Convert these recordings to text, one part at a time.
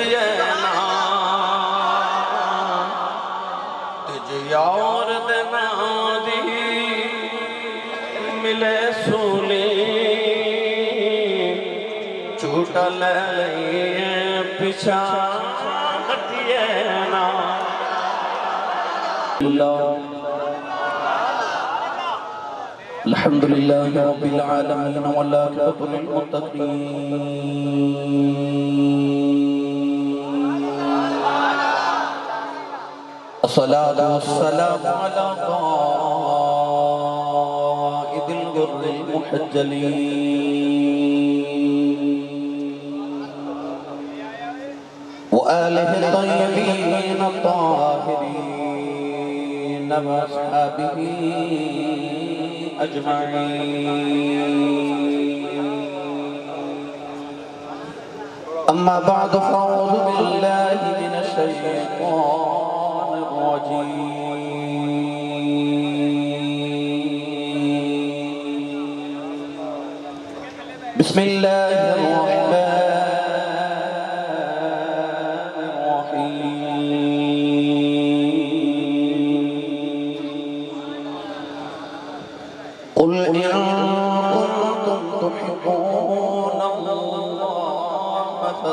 ہٹیے نا تجھ یار دینا دی ملے سونی جھوٹا لے لئیے پیچھا ہٹیے نا الحمد لله رب العالمين والعاقبة للمتقين الصلاة والسلام على قائد الغر المحجلين وآله الطيبين الطاهرين وأصحابه أجمعين أما بعد فأعوذ بالله من الشيطان الرجيم بسم الله الرحمن قل إن كنتم تحبون الله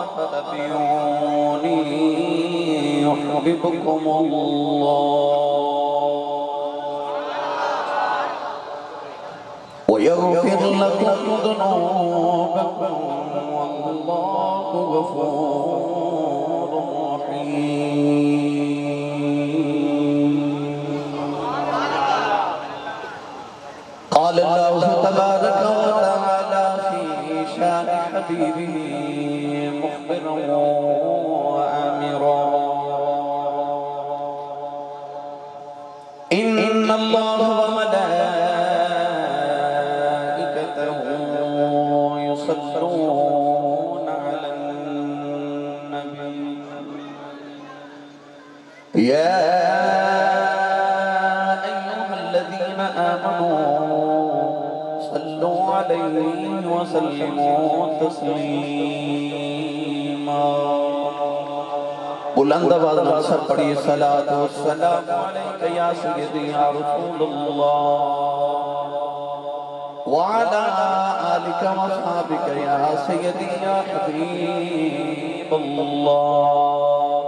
فاتبعوني يحببكم الله ويغفر لكم ذنوبكم والله غفور رحيم قال الله تبارك وتعالى في شان حبيبه مخبرا وآمرا إن الله وملائكته يصلون على النبي يا أيها الذين آمنوا صلوا عليه وسلموا تسلیما بلند آواز میں سب پڑھی صلاۃ والسلام علیک یا سیدی یا رسول اللہ وعلى آلك وصحابك يا سيدي يا حبيب الله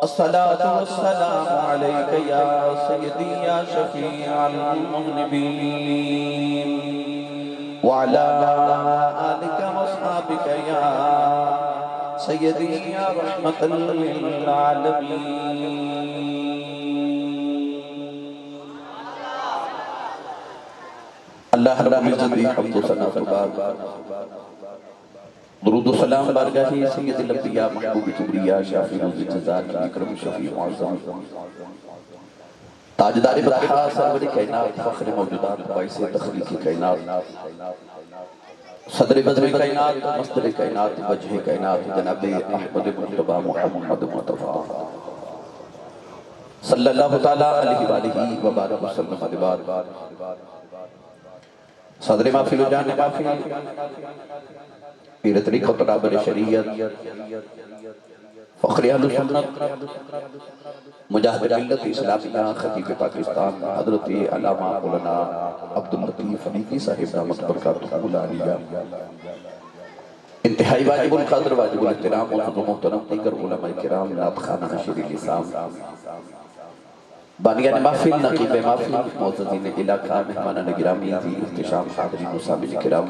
الصلاة والسلام عليك يا سيدي يا شفيع المذنبين وعلى آلك وصحابك يا سيدي يا رحمة للعالمين اللہ رب العزت حمد و ثنا و درود و سلام بارگاہ سید الانبیاء محبوب کبریا شافی روز جزا اکرم شفیع معظم تاجدار بطحا سرور کائنات فخر موجودات باعث تخلیق کائنات صدر بزر کائنات مصدر کائنات وجہ کائنات جناب احمد مصطفیٰ محمد مصطفیٰ صلی اللہ تعالیٰ علیہ وآلہ وبارک وسلم علیہ صدر محفل و جان محفل پیر طریقہ طرابر شریعت فخر اہل سنت مجاہد ملت اسلامیہ خطیب پاکستان حضرت علامہ مولانا عبداللطیف حنیفی صاحب دامت برکاتہ العالیہ انتہائی واجب القدر واجب الاحترام و محترم دیگر علماء کرام نعت خانہ نشیر لسان بانیان محفل نقیب محفل معززین علاقہ مہمانان گرامی ذی احتشام حاضرین و سامعین کرام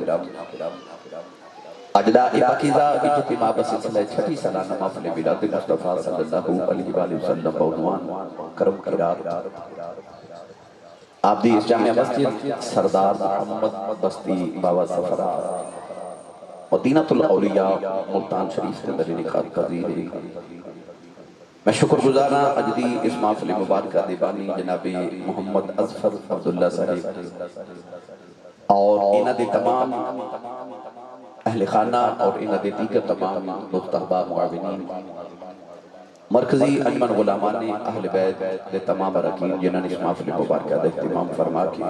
اجداء پاکیزہ اجتماع بسلسلہ چھٹی سالانہ محفل میلاد مصطفیٰ صلی اللہ علیہ وآلہ وسلم بعنوان کرم کی رات آپ دی اس جامعہ مسجد سردار محمد بستی بابا سفرہ مدینہ الاولیاء ملتان شریف کے اندر انعقاد پذیر ہے میں شکر گزارا اجدی اس محفل مبارکہ دیبانی جناب محمد اظفر عبداللہ صاحب اور انہ دے تمام اہل خانہ اور انہ دے دیگر تمام مستحبہ معاونین مرکزی انجمن غلامان اہل بیت دے تمام رکین جنہاں اس محفل مبارکہ دے اہتمام فرما کی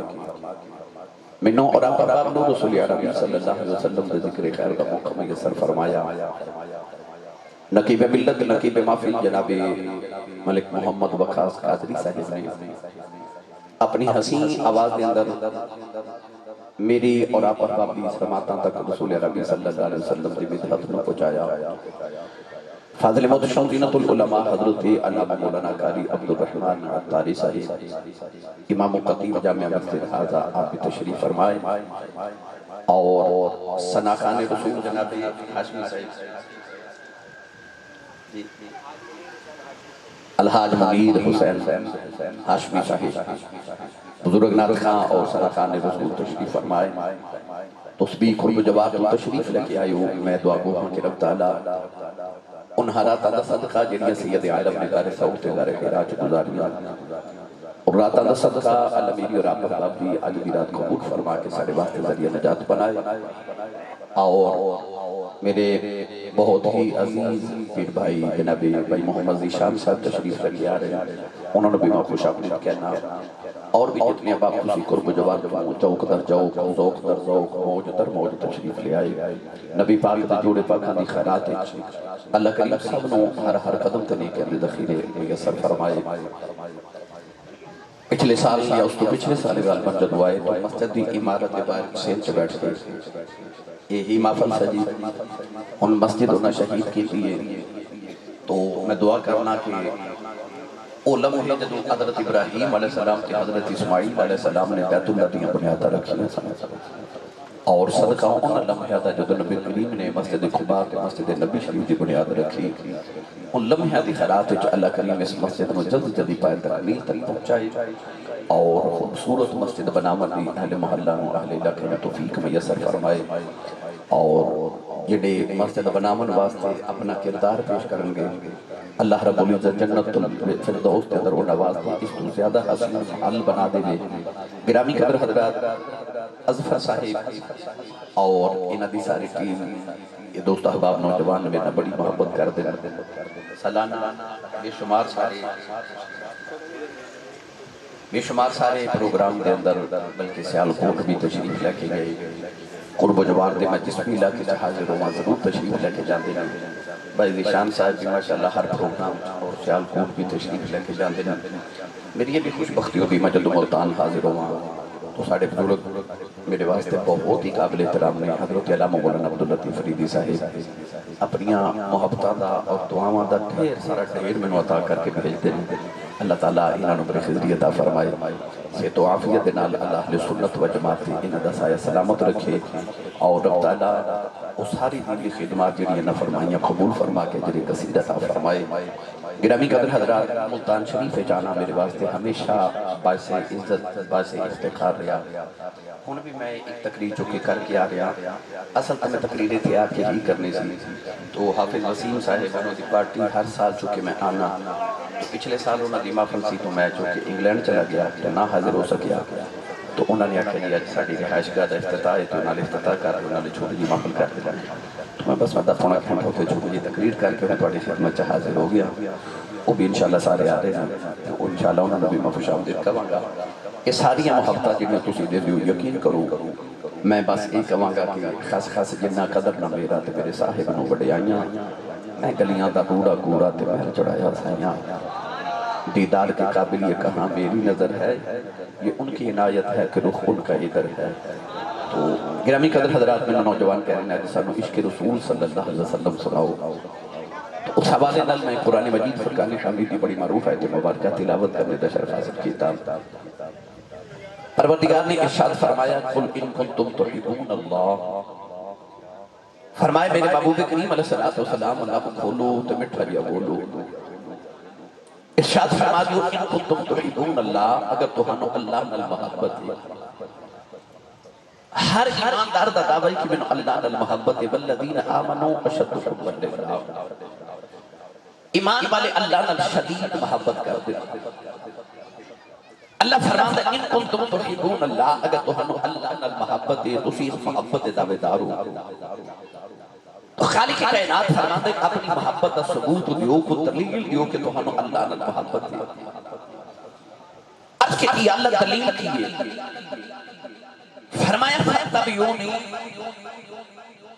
منوں اور آپ باب نور رسول عربی صلی اللہ علیہ وسلم دے ذکر خیر کا موقع میسر فرمایا نقیب ملت نقیب محفل جناب ملک محمد وقاص قادری صاحب نے اپنی حسین آواز کے اندر میری اور آپ احباب دی سماعتاں تک رسول عربی صلی اللہ علیہ وسلم دی مدحت میں پہنچایا۔ فاضل محتشم زینت العلماء حضرت علامہ مولانا قاری عبدالرحمن عطاری صاحب امام خطیب جامعہ مسجد حاضہ آپ تشریف فرمائے اور ثناخان رسول جناب ہاشمی صاحب الحاج منیر حسین ہاشمی صاحب بزرگ نات خان اور ثناخان رسول تشریف فرمائے۔ تسبیح قرب جواب تشریف لے کے آئے ہو، میں دعا گو ہوں کہ رب تعالیٰ ان حالات دا صدقہ جنہیں سید عالم نے گارے سعود گارے خیراج گزاریا اور رات دا صدقہ اللہ میری اور آپ احباب دی آج دی رات قبول فرما کے سارے واسطے ذریعہ نجات بنائے۔ اور میرے بہت ہی عزیز پیر بھائی جناب بھائی محمد ذیشان صاحب تشریف لے آ رہے ہیں، انہوں نے بھی میں خوش آمدید کہنا اور بھی جتنے احباب کسی قرب جواب چوک در چوک ذوق در ذوق موج در موج تشریف لے آئے۔ نبی پاک دے جوڑے پاکاں دی خیرات اللہ کریم سب نو ہر قدم تے نیک اندے ذخیرے میسر فرمائے۔ پچھلے سال یا اس تو پچھلے سال غالباً جدو آئے تو مسجد دی عمارت باہر سین سے بیٹھ گئے، یہی محفل سجی ان مسجد انہیں شہید کی لیے، تو میں دعا کرنا کہ علم ہے جدو حضرت ابراہیم علیہ السلام کے حضرت اسماعیل علیہ السلام نے بیت اللہ دیاں بنیادہ رکھی اور صدقہ ان لمحیات جدو نبی کریم نے مسجد قباء کے مسجد نبی شریف دی بنیاد رکھی، ان لمحیاتی خیرات جو اللہ کریم اس مسجد میں جلد جلدی پائے تکمیل تک پہنچائی اور خوبصورت مسجد بنامت دی اہل محلہ اہل علاقے میں توفیق میسر فرمائے اور جڑے مسجد بنامن واسطے اپنا کردار پیش کریں گے اللہ رب العزت جنت الفردوس کے اندر وہ نواز دے، اس تو زیادہ حسین محل بنا دے گے۔ گرامی قدر حضرات اظفر صاحب اور انہ دی ساری ٹیم یہ دوست احباب نوجوان میں بڑی محبت کر دے سالانہ بے شمار سارے پروگرام دے اندر بلکہ سیالکوٹ بھی تشریف لے کے گئے، قرب و جوار دے میں جس بھی علاقے سے حاضر ہوں ضرور تشریف لے کے جاندے ہیں۔ بھائی ذیشان صاحب بھی ماشاءاللہ ہر پروگرام اور سیالکوٹ بھی تشریف لے کے جاندے ہیں۔ میری یہ بھی خوش بختی ہوگی میں جدو ملتان حاضر ہوں تو ساڑھے بزرگ میرے واسطے بہت ہی قابل احترام نے حضرت علامہ مولانا عبداللطیف فریدی صاحب اپنیاں محبتہ دا اور دعاواں دا ڈھیر سارا ڈھیر میں عطا کر کے بھیج دیں۔ اللہ تعالیٰ انہاں نو برخضری عطا فرمائے، صحت و عافیت نال اللہ اہل سنت و جماعت انہاں دا سایہ سلامت رکھے اور رب تعالیٰ وہ ساری دینی خدمات جڑی نافرمائیاں قبول فرما کے جڑی کثیر عطا فرمائے۔ گرامی قدر حضرات ملتان شریف جانا میرے واسطے ہمیشہ باعث عزت باعث افتخار رہا، ہن بھی میں ایک تقریر چکے کر کے آ رہا، اصل تو میں تقریریں تھے آ کے ہی کرنے سی، تو حافظ وسیم صاحب انہوں دی پارٹی ہر سال چکے میں آنا، پچھلے سال انہوں دی محفل سی تو میں چکے انگلینڈ چلا گیا تو نہ حاضر ہو سکیا، تو انہوں نے آکھا جی آج ساڑھی رہائش گاہ دا افتتاح ہے تو انہوں نے افتتاح کر انہوں نے چھوٹی جی محفل کر دیا، تو میں بس مدہ فونا کھینٹا ہوتے چھوٹی جی تقریر کر کے میں توڑی خدمت چاہ حاضر ہو گیا، وہ بھی انشاءاللہ سارے آ رہے ہیں، تو انشاءاللہ انہوں نے بھی میں خوش آمدید کہاں گا۔ یہ ساری محبتہ جنہیں تسی دے دیو یقین کروں، میں بس ایک کہاں گا کہ خاص خاص جنہ قدر نہ میرا تے میرے صاحب نو بڑے آئیاں، میں گلیاں دا کوڑا کوڑا تے مہر چڑھایا سائیاں، دیدار کے قابل یہ کہاں میری نظر ہے، یہ ان کی عنایت ہے کہ رخ ان کا ادھر ہے۔ تو گرامی قدر حضرات میں نوجوان کہہ رہے ہیں جیسا نو عشق رسول صلی اللہ علیہ وسلم سناؤ، تو اس حوالے نال میں قرآن مجید فرقان حمیدی بڑی معروف ہے تو مبارکہ تلاوت کرنے دا شرف حاصل کیتا۔ پروردگار نے ارشاد فرمایا قل ان کنتم تحبون اللہ، فرمائے میرے محبوب کریم علیہ السلام اللہ کو کھولو تو مٹھا جیا بولو، ارشاد فرما دیو ان کنتم تحبون اللہ، اگر تمہانو اللہ نال محبت ہے، ہر ایماندار دا دعوی کی من اللہ نال محبت ہے، والذین آمنوا اشد حبا للہ، ایمان والے اللہ نال شدید محبت کر دے۔ اللہ فرماتا ہے ان کنتم تحبون اللہ، اگر تمہانو اللہ نال محبت ہے تسی اس محبت دعوے دارو، تو خالق کائنات فرماتا ہے اپنی محبت دا ثبوت دیو کو دلیل دیو کہ تمہانو اللہ نال محبت ہے۔ عرض کے دی اللہ دلیل کیے، فرمایا فَاتَّبِعُونِی،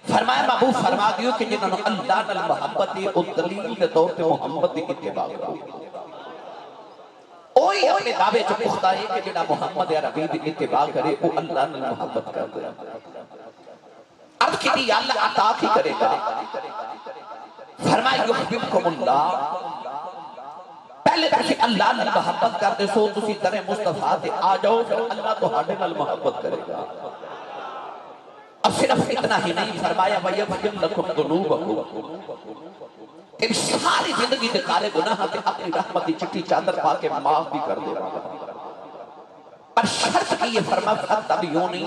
فرمایا محبوب فرما دیو کہ جنہوں نے اللہ نال محبت ہے او دلیل دے طور تے محمد دی اتباع کرو اوہی اپنے دعوے جو پختہ ہے کہ جنہاں محمد عربی دی اتباع کرے او اللہ نال محبت کر دے عرض کی دی اللہ عطا کی کرے گا فرمایا یحببکم اللہ پہلے تسی اللہ نال محبت کر دے سو تسی در مصطفیٰ تے آ جاؤ پھر اللہ تو ہاڈے نال محبت کرے گا اور صرف اتنا ہی نہیں فرمایا وَيَغْفِرْ لَكُمْ ذُنُوبَكُمْ تیری ساری زندگی دے کالے گناہ تے اپنی رحمت دی چٹی چادر پا کے معاف بھی کر دے پر شرط کی یہ فرما فَاتَّبِعُونِی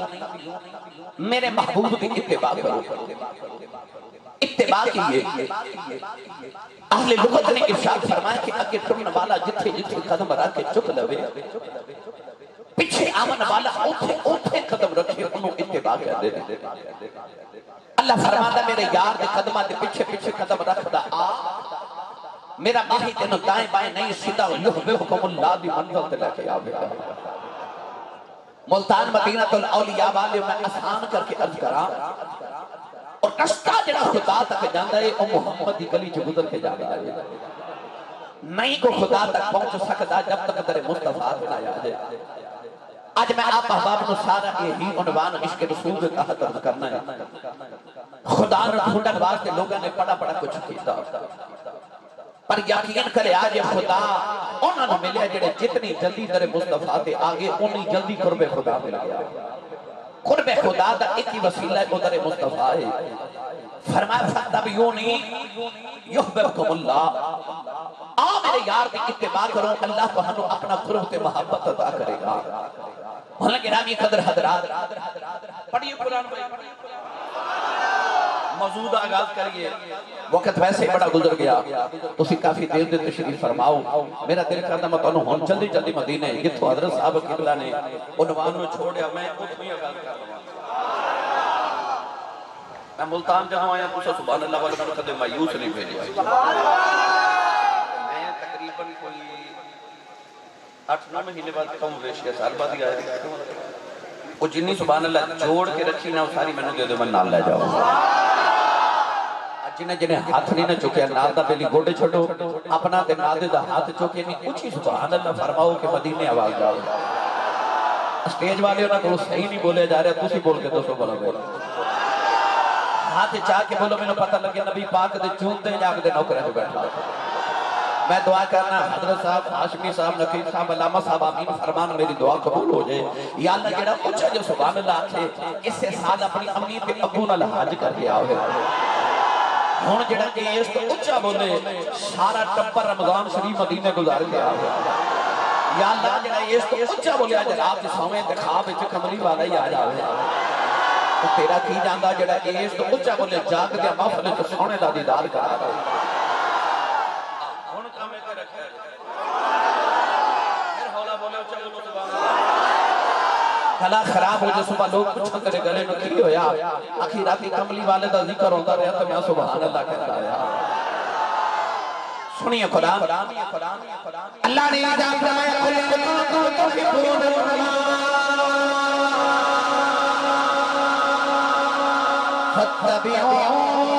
میرے محبوب کی اتباع کرو اتباع کیے اہل لغت نے ارشاد فرمایا کہ اگے ٹرن والا جتھے جتھے قدم رکھ کے چک لوے پیچھے آمن والا اوتھے قدم رکھے انہوں اتباع کر دے اللہ فرماتا میرے یار دے قدمہ دے پیچھے پیچھے قدم رکھ دا آ میرا ماہی تینوں دائیں بائیں نہیں سیدھا یحببکم اللہ دی منزل تے لے کے آوے گا ملتان مدینہ الاولیاء والے میں آسان کر کے عرض کرا اور رستہ جڑا خدا تک جاندا ہے او محمد دی گلی چ گزر کے جاندا ہے نہیں کو خدا تک پہنچ سکتا جب تک در مصطفیٰ نہ آ جائے آج میں آپ احباب نو سارا یہی عنوان عشق رسول کے تحت عرض کرنا ہے خدا نو ڈھونڈن واسطے لوگوں نے بڑا بڑا کچھ کیتا پر یقین کرے آج خدا انہاں نو ملے جڑے جتنی جلدی در مصطفیٰ تے آگے اتنی جلدی قرب خدا مل گیا قرب خدا دا ایک ہی وسیلہ ہے در مصطفیٰ ہے فرمایا فَاتَّبِعُونِی یحببکم اللہ آ میرے یار دی اتباع کرو اللہ تو ہنو اپنا قرب تے محبت عطا کرے گا مولا گرامی قدر حضرات پڑھیے قرآن موضوع دا آغاز کریے وقت ویسے بڑا گزر گیا تسی کافی دیر دے تشریف فرماؤ میرا دل کرنا میں تانوں ہن جلدی جلدی مدینے جتھوں حضرت صاحب قبلہ نے عنوان نو چھوڑیا میں اتھوں ہی آغاز کر لواں میں ملتان جہاں آیا تو سبحان اللہ والے میں کدے مایوس نہیں بھیجا میں تقریباً کوئی 8-9 مہینے بعد کم ویشیا سال بعد ہی آیا وہ جنی سبحان اللہ جوڑ کے رکھی نا ساری میں نے دے دے میں نال لے جاؤں جنہیں جنہیں ہاتھ نہیں نہ چکے نال دا پہلی گوڑے چھوڑو اپنا دے نال دے دا ہاتھ چکے نہیں کچھ ہی سبحان اللہ فرماؤ کہ مدینے آواز جاؤ اسٹیج والے انہوں کو صحیح نہیں بولے جا رہے تسی بول کے تو سو بولو گے ہاتھ چاہ کے بولو میں نے پتہ لگے نبی پاک دے چون دے جاگ دے نوکرے جو بیٹھا میں دعا کرنا حضرت صاحب ہاشمی صاحب نقیب صاحب علامہ صاحب آمین فرمان میری دعا قبول ہو جائے یا اللہ جڑا اچھا جو سبحان اللہ آکھے اس سے سال اپنی امی پہ ابو نال حج کر کے آوے ہون جڑا کہ اس تو اچھا بولے سارا ٹپر رمضان شریف مدینے گزار کے آوے یا اللہ جڑا اس تو اچھا بولے آج رات کے سویں دکھا بچ کملی والا ہی آ جاوے تو تیرا کی جاندہ جڑا کہ اس تو اچھا بولے جاگ دیا محفل تو سونے دا دیدار کرا رہا گلا خراب ہو جائے صبح لوگ پوچھتے تیرے گلے میں کی ہویا آخی راتی کملی والے دا ذکر ہوتا رہا تو میں سبحان اللہ کہتا رہا سنیے قرآن اللہ نے آجا فرمایا فَاتَّبِعُونِی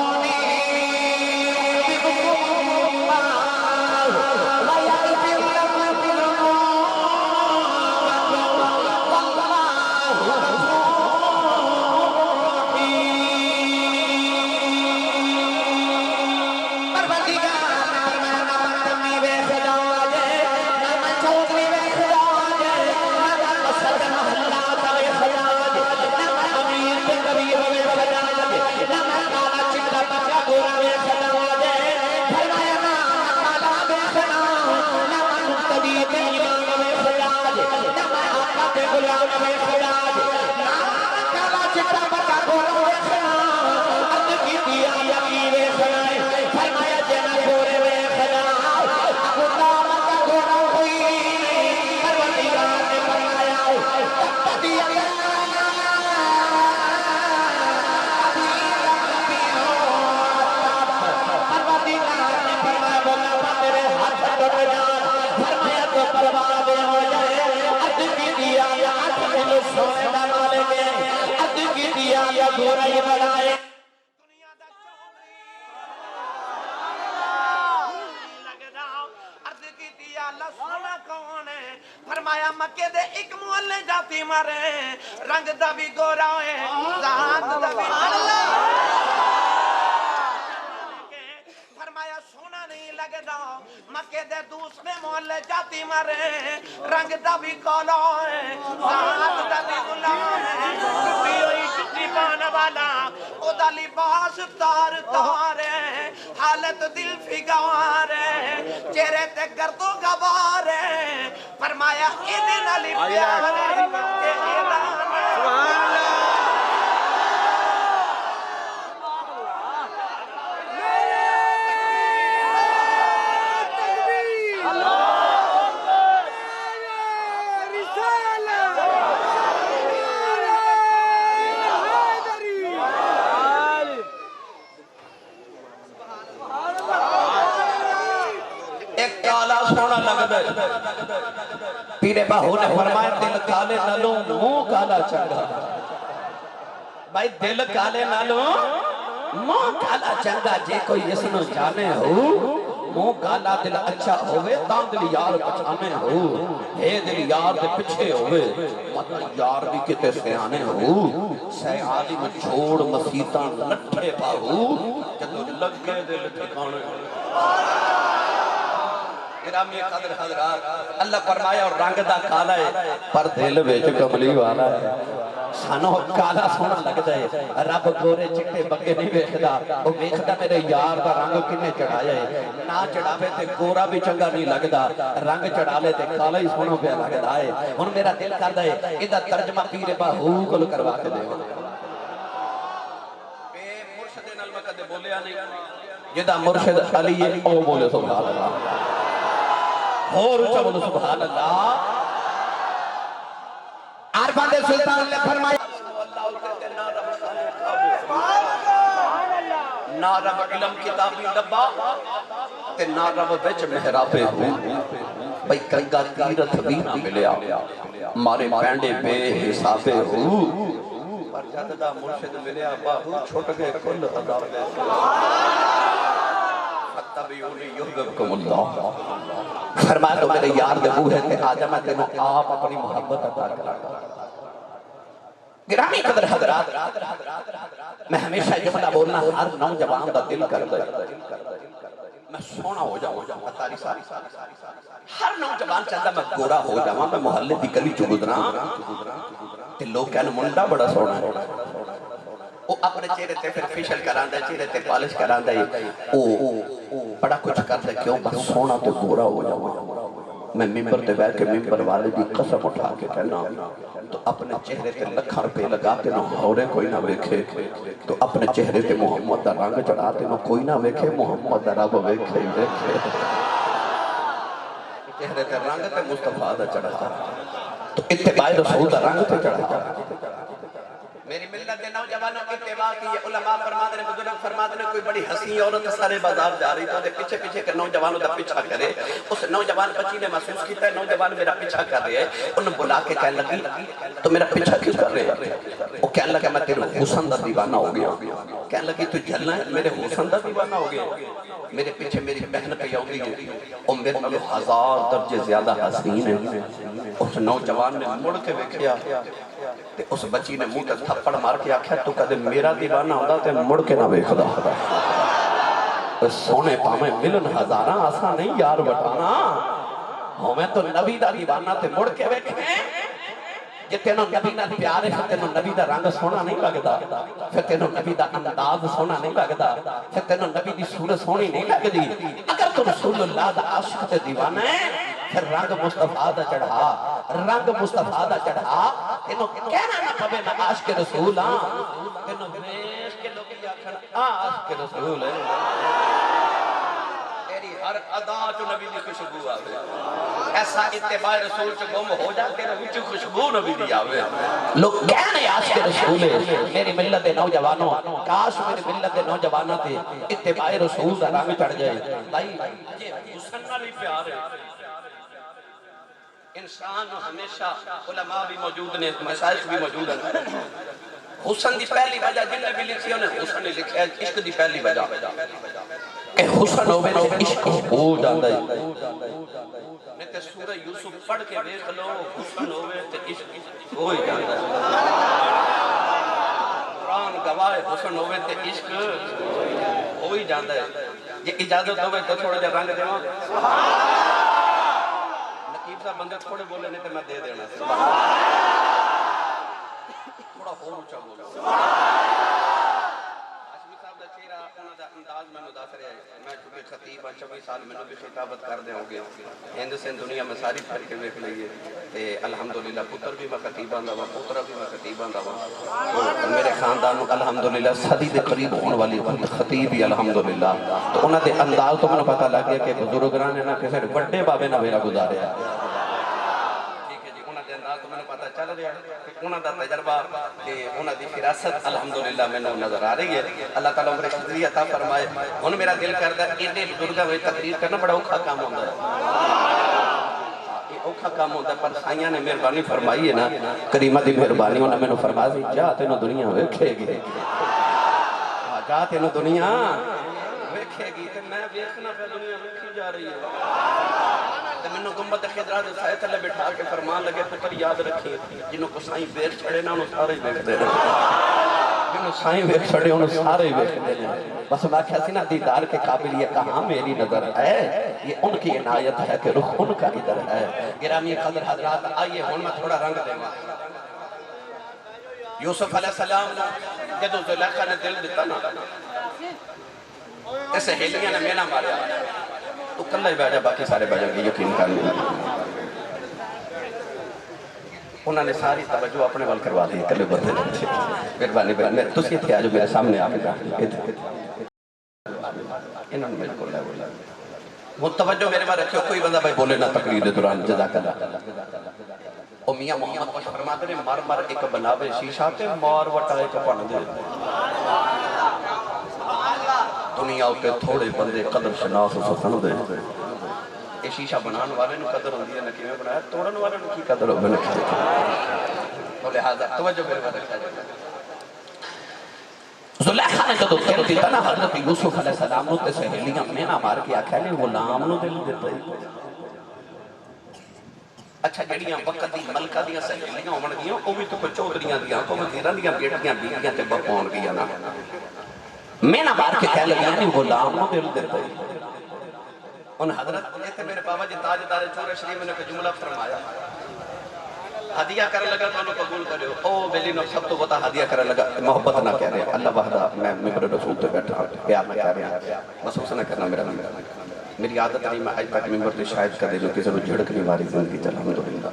فرمایا مکے دے ایک محلے جاتی مارے رنگ دا بھی گورا ہے ذات دا بھی فرمایا سونا نہیں لگدا مکے دے دوسرے محلے جاتی مارے رنگ دا بھی کالا ہے ذات دا بھی غلام ہے ٹوٹی ہوئی ٹوٹی پان والا او دا لباس تار تار ہے حالت دل فگار ہے چہرے تے گرد و غبار ہے فرمایا ایدے نالی پیار ہے کہ اعلان سبحان اللہ پیرے باہو نے فرمایا دل کالے نالوں منہ کالا چنگا بھائی دل کالے نالوں منہ کالا چنگا جے کوئی اس نو جانے ہو منہ کالا دل اچھا ہوئے تاں دل یار پچھانے ہو ہے دل یار دے پچھے ہوئے مطلب یار بھی کتے سیانے ہو سہ عالم چھوڑ مسیطاں لٹھے باہو جدو لگ گئے دل ٹھکانے گرامی قدر حضرات اللہ فرمایا اور رنگ دا کالا ہے پر دل وچ کملی والا ہے سانو کالا سونا لگدا ہے رب گورے چٹے بگے نہیں ویکھدا او ویکھدا میرے یار دا رنگ کنے چڑھایا ہے نہ چڑھاوے تے گورا بھی چنگا نہیں لگدا رنگ چڑھا لے تے کالا ہی سونا پیا لگدا ہے ہن میرا دل کردا ہے ایندا ترجمہ پیر باہو کول کروا کے دیواں اے مرشد نال میں کدے بولیا نہیں جدا مرشد علی ہے او بولے سبحان اللہ اور اچھا بولو سبحان اللہ عرفان دے سلطان نے فرمایا نہ رب علم کتابی ڈبا تے نہ رب بچ محرابے ہوں بھئی کنگا تیرت بھی نہ ملیا مارے پینڈے بے حسابے ہوں پر جددہ مرشد ملیا باہو چھوٹ گئے کل عذاب دے فتبیونی یحببکم اللہ فرمایا تو میرے یار دے بو ہے کہ آجا میں تینوں آپ اپنی محبت عطا کرا گرامی قدر حضرات میں ہمیشہ یہ جملہ بولنا ہر نوجوان دا دل کر دے میں سونا ہو جاؤں ہر نوجوان چاہتا میں گورا ہو جاؤں میں محلے دی گلی چ گزراں تے لوگ کہنے منڈا بڑا سونا ہے وہ اپنے چہرے تے پھر فیشل کران دے چہرے تے پالش کران دے او بڑا کچھ کر دے کیوں بس سونا تے گورا ہو جاؤں میں ممبر تے بیٹھ کے ممبر والے دی قسم اٹھا کے کہنا تو اپنے چہرے تے لکھاں روپے لگا کے نہ ہورے کوئی نہ ویکھے تو اپنے چہرے تے محمد دا رنگ چڑھاتے نہ کوئی نہ ویکھے محمد دا رب ویکھے چہرے تے رنگ تے مصطفیٰ دا چڑھا تو اتباع رسول دا رنگ تے چڑھا میری ملت دے نوجوانوں کی اتباع کی یہ علماء فرماتے ہیں بزرگ فرماتے ہیں کوئی بڑی حسین عورت سارے بازار جا رہی تو پیچھے پیچھے کے نوجوانوں دا پیچھا کرے اس نوجوان بچی نے محسوس کیتا ہے نوجوان میرا پیچھا کر رہے ہیں انہوں بلا کے کہنے لگی تو میرا پیچھا کیوں کر رہے ہیں وہ کہنے لگا میں تیرے حسن دا دیوانہ ہو گیا کہنے لگی تو جھلنا ہے میرے حسن دا دیوانہ ہو گیا میرے پیچھے میری بہن پہ ہوگی اور میرے لئے 1000 درجے زیادہ حسین ہے اس نوجوان نے مڑ کے ویکھیا تے اس بچی نے منہ تے تھپڑ مار کے آکھیا تو کدے میرا دیوانہ ہوندا تے مڑ کے نہ ویکھدا سونے پاویں ملن ہزاراں آساں نہیں یار وٹانا ہوویں تو نبی دا دیوانہ تے مڑ کے ویکھیں جے تینوں نبی نال پیار ہے پھر تینوں نبی دا رنگ سونا نہیں لگدا پھر تینوں نبی دا انداز سونا نہیں لگدا پھر تینوں نبی دی صورت سونی نہیں لگدی اگر تو رسول اللہ دا عاشق تے دیوانہ ہے پھر رنگ مصطفیٰ دا چڑھا رنگ مصطفیٰ دا چڑھا تینوں کہنا نہ پوے میں عاشق رسول ہاں تینوں ویکھ کے لوگ آکھن عاشق رسول ہے تیری ہر ادا چ نبی دی خوشبو آوے ایسا اتباع رسول چ گم ہو جا تیرے وچ خوشبو نبی دی آوے لوگ کہنے عاشق رسول ہے میری ملت دے نوجوانوں کاش میری ملت دے نوجوانوں تے اتباع رسول دا رنگ چڑھ جائے بھائی حسن نال ہی پیار ہے انسان ہمیشہ علماء بھی موجود نے مشائخ بھی موجود ہیں حسن دی پہلی وجہ جن نے بھی لکھی انہیں حسن نے لکھا ہے عشق دی پہلی وجہ کہ حسن ہوئے تو عشق ہو جاندہ ہے نہیں تے سورہ یوسف پڑھ کے دیکھ لو حسن ہوئے تو عشق ہو ہی جاندہ ہے قرآن گواہ حسن ہوئے تو عشق ہو ہی جاندہ ہے یہ اجازت ہوئے تو تھوڑا جا رنگ دیواں نقیب صاحب بندے تھوڑے بولے نہیں تو میں دے دینا تھوڑا ہو اونچا بولا ہاشمی صاحب دا چہرہ انہاں دا انداز میں متاثر ہے میں چونکہ خطیب ہاں 26 سال میں بھی خطابت کر دے ہوں گے ہند سے دنیا میں ساری پھر کے ویکھ لئیے تے الحمدللہ پتر بھی میں خطیباں دا ہوں پترہ بھی میں خطیباں دا ہوں میرے خاندان الحمدللہ صدی دے قریب ہونے والی خطیب ہی الحمدللہ تو انہاں دے انداز تو میں نے پتہ لگ گیا کہ بزرگراں نے نہ کسے بڑے بابے نہ میرا گزاریا انداز تو میں نے پتہ چل رہا ہے کہ انہوں دا تجربہ کہ انہوں دی فراست الحمدللہ میں نے نظر آ رہی ہے اللہ تعالیٰ عمر شدری عطا فرمائے انہوں میرا دل کردہ ایڈے بزرگاں میں تقریر کرنا بڑا اوکھا کام ہوتا ہے یہ اوکھا کام ہوتا ہے پر سائیاں نے مہربانی فرمائی ہے نا کریمہ دی مہربانی انہوں نے میں نے فرمایا سی جا تینوں دنیا ویکھے گی جا تینوں دنیا ویکھے گی تو میں ویکھنا پہ دنیا ویکھی جا رہی ہے تو میں نے گمبت خضرہ دے سائے تلے بٹھا کے فرمان لگے پتر یاد رکھیں جنہوں کو سائیں بیک چھڑے نا انہوں سارے بیک دے رہے جنہوں سائیں بیک چھڑے انہوں سارے بیک دے رہے بس میں کہا سی نا دیدار کے قابل یہ کہاں میری نظر ہے یہ ان کی عنایت ہے کہ رخ ان کا ادھر ہے گرامی قدر حضرات آئیے ہون میں تھوڑا رنگ دے گا یوسف علیہ السلام جدو زلیخہ نے دل دیتا نا ایسے ہیلیاں نے مینا ماریا تو کلہ ہی بیجا باقی سارے بیجا گے یقین کرنے انہوں نے ساری توجہ اپنے وال کروا دی کلے بندے لگے مہربانی بہن تسی تھے آجو میرے سامنے آ کے جاتے انہوں نے میرے کو لے بولا وہ توجہ میرے بار رکھو کوئی بندہ بھائی بولے نہ تقریر دوران جزاک اللہ او میاں محمد خوش فرماتے نے مار مار ایک بناوے شیشہ تے مار وٹائے کا پڑھ دے دنیا کے تھوڑے بندے قدر شناس سکھن دے یہ شیشہ بنان والے نو قدر ہوندی ہے نکی میں بنایا توڑن والے نو کی قدر ہو بنکھتے تو لہذا توجہ میرے بارے کھا زلیخہ نے جدو دل دیتا نا حضرت یوسف علیہ السلام نو تے سہیلیاں میں نہ مار کے آکھا لے غلام نو دل دیتا ہے اچھا جڑیاں وقت دی ملکہ دیاں سہیلیاں ہومن گیاں او بھی تو کوئی چودریاں دیاں کو وزیراں دیاں بیٹیاں بیٹیاں تے بپون گیا نا میں نہ مار کے کہہ لگیا نہیں غلام نو دل دیتا ہے ان حضرت ایتے میرے بابا جی تاجدار چورے شریف نے کوئی جملہ فرمایا ہدیہ کر لگا تو انہوں قبول کرے او بیلی نو سب تو بتا ہدیہ کر لگا محبت نہ کہہ رہے اللہ وحدہ میں ممبر رسول تے بیٹھا پیار نہ کہہ رہے بس اسے نہ کرنا میری عادت نہیں میں آج تک ممبر تے شاید کر دے جو کسی نو جھڑک نہیں ماری زندگی چل الحمدللہ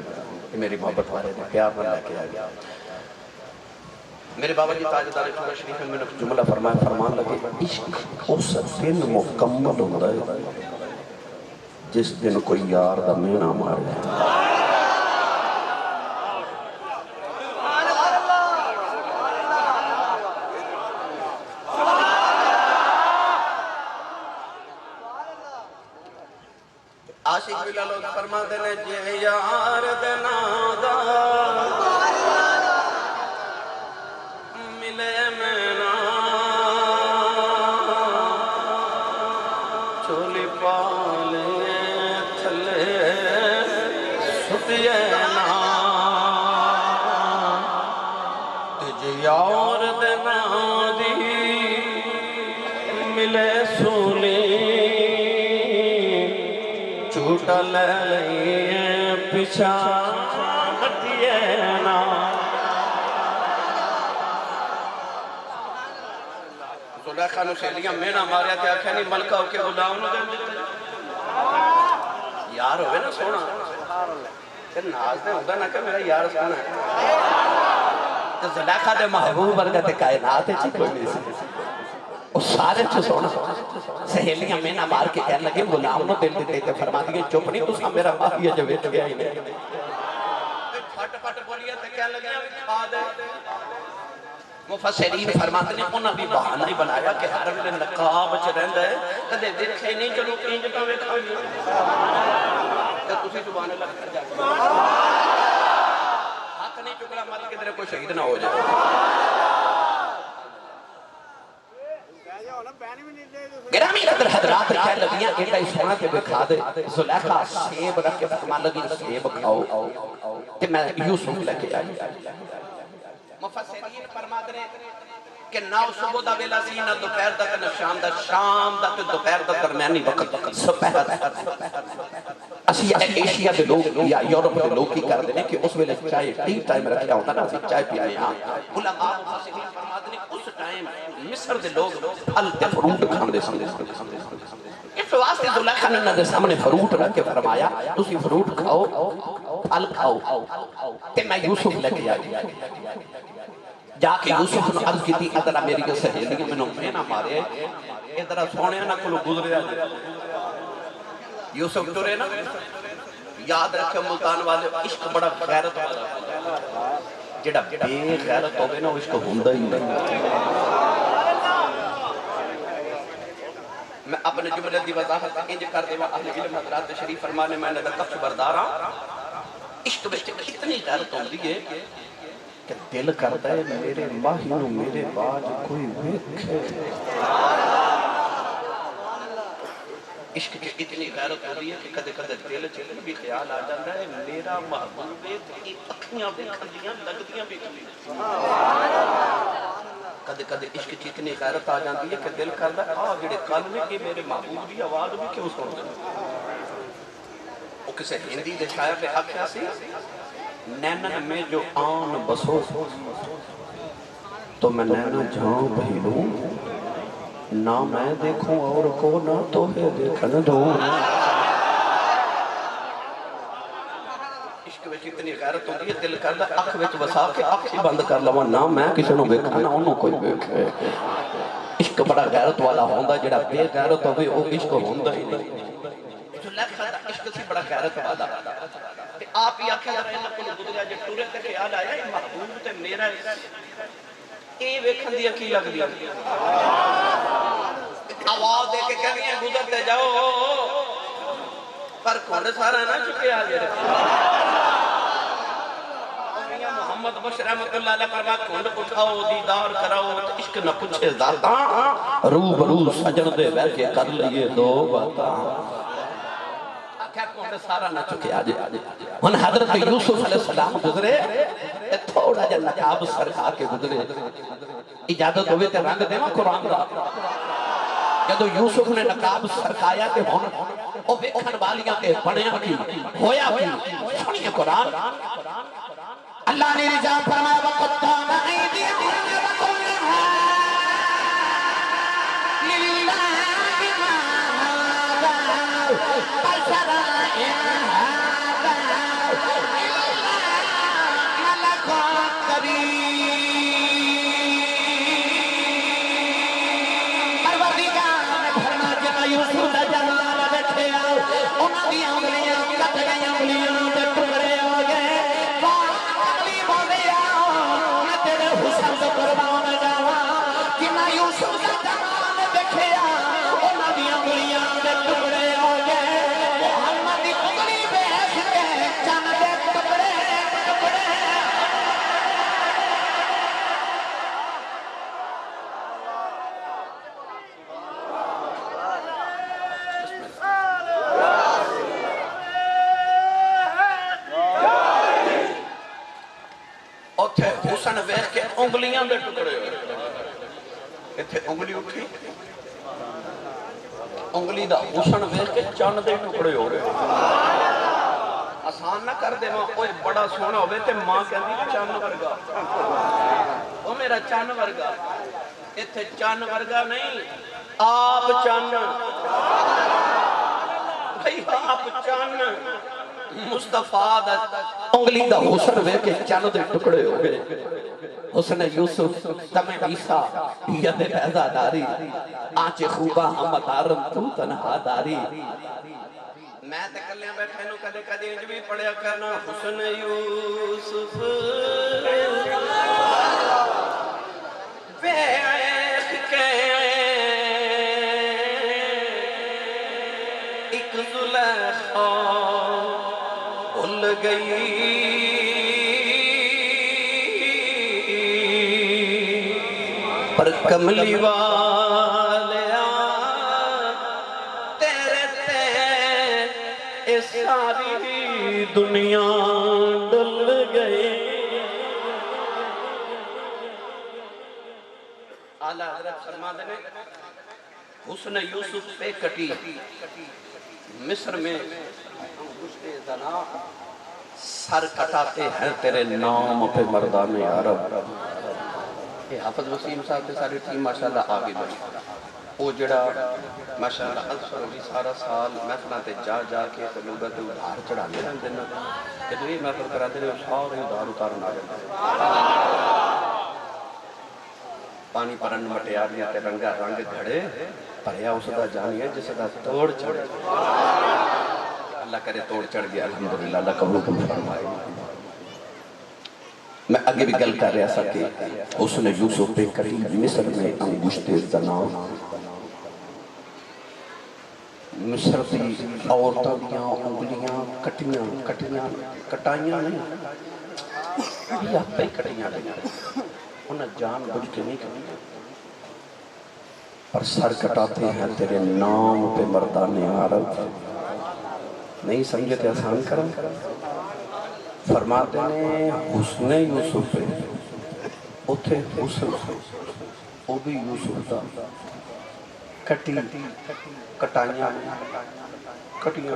یہ میری محبت والے نے پیار نہ لے کے آگیا میرے بابا جی تاجدار چورہ شریف میں نے جملہ فرمایا فرمان لگے عشق اس دن مکمل ہوتا ہے جس دن کوئی یار دا مینا مارے عاشق بھی لوگ فرما دینے جے یار دینا دا ملے مینا چولی پالے تھلے سٹیے نا تجھے یار دینا دی ملے سولی چھوٹا لے لئیے پیچھا ہٹیے نا زلیخہ نو سہیلیاں میں نہ ماریا تھے آکھیں نہیں ملکہ ہو کے غلام نو دے دیتے یار ہوئے نا سونا پھر ناز نے ہوگا نا کہ میرا یار سونا ہے تو زلیخہ دے محبوب برگت کائنات ہے کوئی نہیں سی وہ سارے چھو سونا سہیلیاں میں نہ مار کے کہنے لگے غلام نو دل دیتے تھے فرما دیئے چپ نہیں تو سا میرا ماہی ہے جو بیٹھ گیا ہی نہیں پھٹ پھٹ بولیا تھے کہنے لگے کھا دے مفسرین فرماتے ہیں انہوں بھی بہانہ ہی بنایا کہ حرم نے نقاب چھ رہن ہے کدے دیکھے نہیں چلو انجتا میں کھائی تو تسی زبان اللہ کر جاتے حق نہیں چکلا مت کہ تیرے کوئی شہید نہ ہو جائے گرامی قدر حضرات کہہ لگیاں ایڈا ہی سونا تے بکھا دے زلیخا سیب رکھ کے فرما لگی سیب کھاؤ تے میں یوسف لے کے آئی مفسرین فرما دے کہ نہ صبح دا ویلا سی نہ دوپہر دا تے نہ شام دا تے دوپہر دا درمیانی وقت سپہر اسی ایشیا دے لوگ یا یورپ دے لوگ کی کر دے کہ اس ویلے چائے ٹی ٹائم رکھیا ہوتا نا اسی چائے پینے ہاں علماء مفسرین فرما دے اس ٹائم مصر دے لوگ پھل تے فروٹ کھاندے سن اس واسطے زلیخا نے انہاں دے سامنے فروٹ رکھ کے فرمایا تسی فروٹ کھاؤ پھل کھاؤ تے میں یوسف لے کے آئی جا کے یوسف نے عرض کی تھی ادھرا میری سہیلیاں میں نے نہ مارے ادھرا سونے نہ کلو گزریا یوسف ٹرے نا یاد رکھے ملتان والے عشق بڑا غیرت والا جڑا بے غیرت ہوگے نا عشق ہوندا ہی نہیں میں اپنے جملے دی وضاحت انج کر دے اہل علم حضرات شریف فرمانے میں نے کفش بردار ہاں عشق وچ اتنی غیرت ہوندی ہے کہ دل کرتا ہے میرے ماہی نو میرے بعد کوئی ویکھے عشق کی اتنی غیرت ہو رہی ہے کہ کدے کدے دل چلے بھی خیال آ جاتا ہے میرا محبوب ہے اکھیاں دیکھندیاں لگدیاں بھی کدے کدے عشق کی اتنی غیرت آ جاتی ہے کہ دل کرتا ہے جڑے کل میں کہ میرے محبوب دی آواز بھی کیوں سن دے وہ کسے ہندی دے شاعر نے آکھیا سی نینن میں جو آن بسو تو میں نینا جہاں پہلوں نہ میں دیکھوں اور کو نہ تو ہے دیکھن دوں عشق وچ اتنی غیرت ہوندی ہے دل کردا اکھ وچ وسا کے اکھ ہی بند کر لواں نہ میں کسے نوں ویکھاں نہ اونوں کوئی ویکھے عشق بڑا غیرت والا ہوندا جڑا بے غیرت ہوے او عشق ہوندا ہی نہیں زلیخا دا عشق سی بڑا غیرت والا تے آپ ہی آکھیا رہے نہ کوئی گزریا جے ٹورے تے خیال آیا اے محبوب تے میرا اے ویکھن دی کی لگدی آواز دے کے کہنی ہے گزرتے جاؤ پر کھڑ سارا نہ چکے آ جائے محمد بشر رحمت اللہ علیہ فرما کھڑ اٹھاؤ دیدار کراؤ عشق نہ پوچھے ذاتاں روبرو سجن دے بیٹھ کے کر لیے دو باتاں سارا نہ چکے آجے ان حضرت یوسف علیہ السلام گزرے تھوڑا جا نقاب سرکا کے گزرے اجازت ہوئے تے رنگ دے قرآن دا جدو یوسف نے نقاب سرکایا تے ہون او ویکھن والیاں تے بنیا کی ہویا کی سنیے قرآن اللہ نے رجا فرمایا وقتان ایدیہم وقلنہا للہ بشرا حسن ویکھ کے انگلیاں دے ٹکڑے ہوئے ایتھے انگلی اٹھی انگلی دا حسن ویکھ کے چن دے ٹکڑے ہو رہے آسان نہ کر دے ماں کوئی بڑا سونا ہوئے تے ماں کہندی چن ورگا او میرا چن ورگا ایتھے چن ورگا نہیں آپ چن بھئی آپ چن مصطفیٰ دا انگلی دا حسن وے کے چند دے ٹکڑے ہو گئے حسن یوسف تم عیسیٰ ید پیدا داری آنچ خوبہ ہم دارم تو تنہا داری میں تے کلیاں بیٹھے نو کدے کدے انج بھی پڑھیا کرنا حسن یوسف ویکھ کے ایک زلیخا گئی پر کملی والے اے ساری دنیا ڈل گئے. اعلیٰ حضرت فرماتے ہیں حسن یوسف پہ کٹی مصر میں انگشت زنا سر کٹاتے ہیں تیرے نام پہ مردان عرب. یہ حافظ وسیم صاحب کے ساری ٹیم ماشاءاللہ آگے بڑھی. وہ جڑا ماشاءاللہ اکثر ہوئی سارا سال محفلہ تے جا جا کے لوگوں تے ادھار چڑھانے رہتے ہیں. جب یہ محفل کراتے ہیں سارے ادھار اتارن آ جاتے ہیں. پانی پرن مٹیاریاں تے رنگا رنگ گھڑے پریا اس دا جانیے جس دا توڑ چڑھ. اللہ کرے توڑ چڑھ گیا الحمدللہ. اللہ قبول فرمائے. میں آگے بھی گل کر رہا سا کہ حسن یوسف پہ کٹی مصر میں انگشت زنا. مصر دی عورتوں دیاں انگلیاں کٹائیاں نہیں یہ آپ ہی کٹیاں گئیں. انہیں جان بجھ کے نہیں کریں پر سر کٹاتے ہیں تیرے نام پہ مردان عرب. نہیں سمجھے تے آسان کریں. فرماتے ہیں حسن یوسف پہ اتھے حسن وہ بھی یوسف دا کٹائیاں کٹی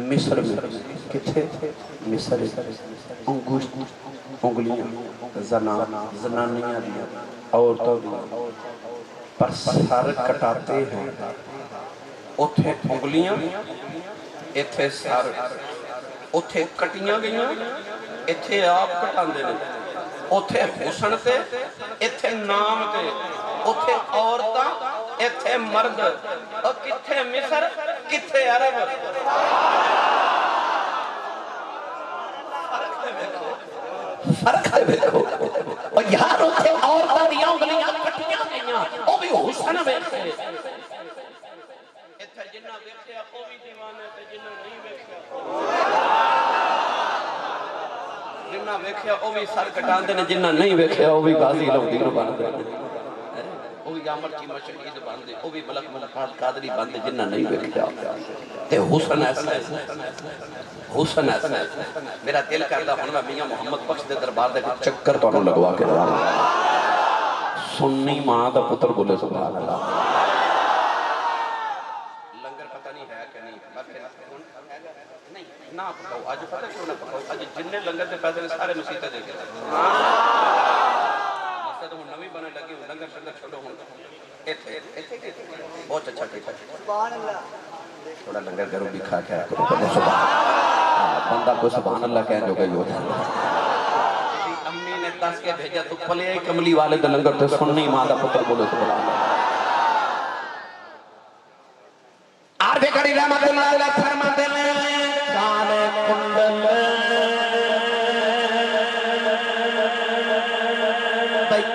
مصر میں کتھے مصر انگشت انگلیاں زنانیاں دیا عورتوں دیا پر سر کٹاتے ہیں اتھے انگلیاں اتھے سر اتھے کٹیاں گئیاں اتھے آپ کٹاندے نے. اتھے حسن تے اتھے نام تے اتھے عورتاں اتھے مرد اور کتھے مصر کتھے عرب. فرق ہے دیکھو. اور یار اتھے عورتاں دیاں انگلیاں کٹیاں گئیاں وہ بھی حسن ویکھے. اتھے جنہ ویکھیا وہ بھی دیوانے تے جنہ نہیں ویکھیا جنہ ویکھیا وہ بھی سر کٹاندے نے. جنہ نہیں ویکھیا وہ بھی غازی لودیر باندھے وہ بھی عامر چیمہ شہید باندھے وہ بھی ملک ملکات قادری باندھے. جنہ نہیں ویکھیا تے حسن ایسا حسن ایسا. میرا دل کردا ہن میں میاں محمد بخش دے دربار دے چکر تانوں لگوا کے رہا. سنی ماں دا پتر بولے سبحان اللہ. لنگر پتہ نہیں ہے کہ نہیں نہیں نہ پکاؤ. آج پتہ کیوں نہ پکاؤ. آج جننے لنگر دے پیسے سارے مسیطے دے گئے. مسجد ہوں نوی بنے لگی ہوں لنگر شنگر چھوڑو ہوں بہت اچھا کیتا. سبحان اللہ. تھوڑا لنگر گھروں بھی کھا کے آیا کرو بندہ کو سبحان اللہ کہنے جو گئی ہو جائے. امی نے دس کے بھیجا تو پلے کملی والے دے لنگر تے سننی ماں دا پتر بولے سبحان اللہ. آرے کڑی رحمت اللہ فرماتے ہیں کالے کنڈل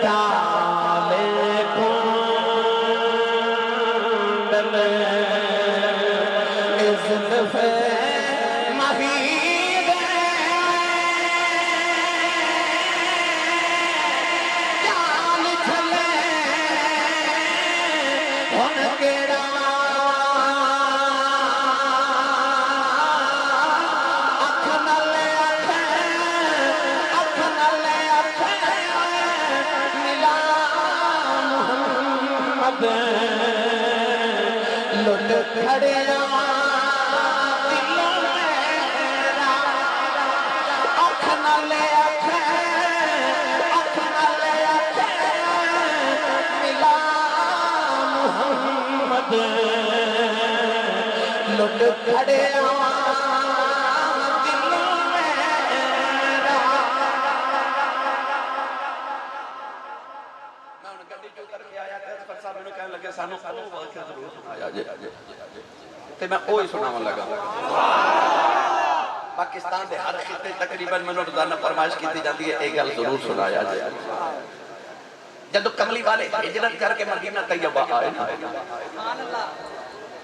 کالے کنڈل زلف مہید جان چھلے ان کیڑا لٹ کھڑے دلوں میرا اکھ نہ لے ملا محمد لٹ کھڑے دلوں میرا. میں ان گڈی جو کر کے آیا تھا پر صاحب نے کہنے لگے سانو واقعہ ضرور سنایا جے تے میں اوہی سناون لگا. پاکستان دے ہر خطے تقریباً میں روزانہ فرمائش کیتی جاتی ہے ایک گل ضرور سنایا جائے. جب کملی والے ہجرت کر کے مدینہ طیبہ آئے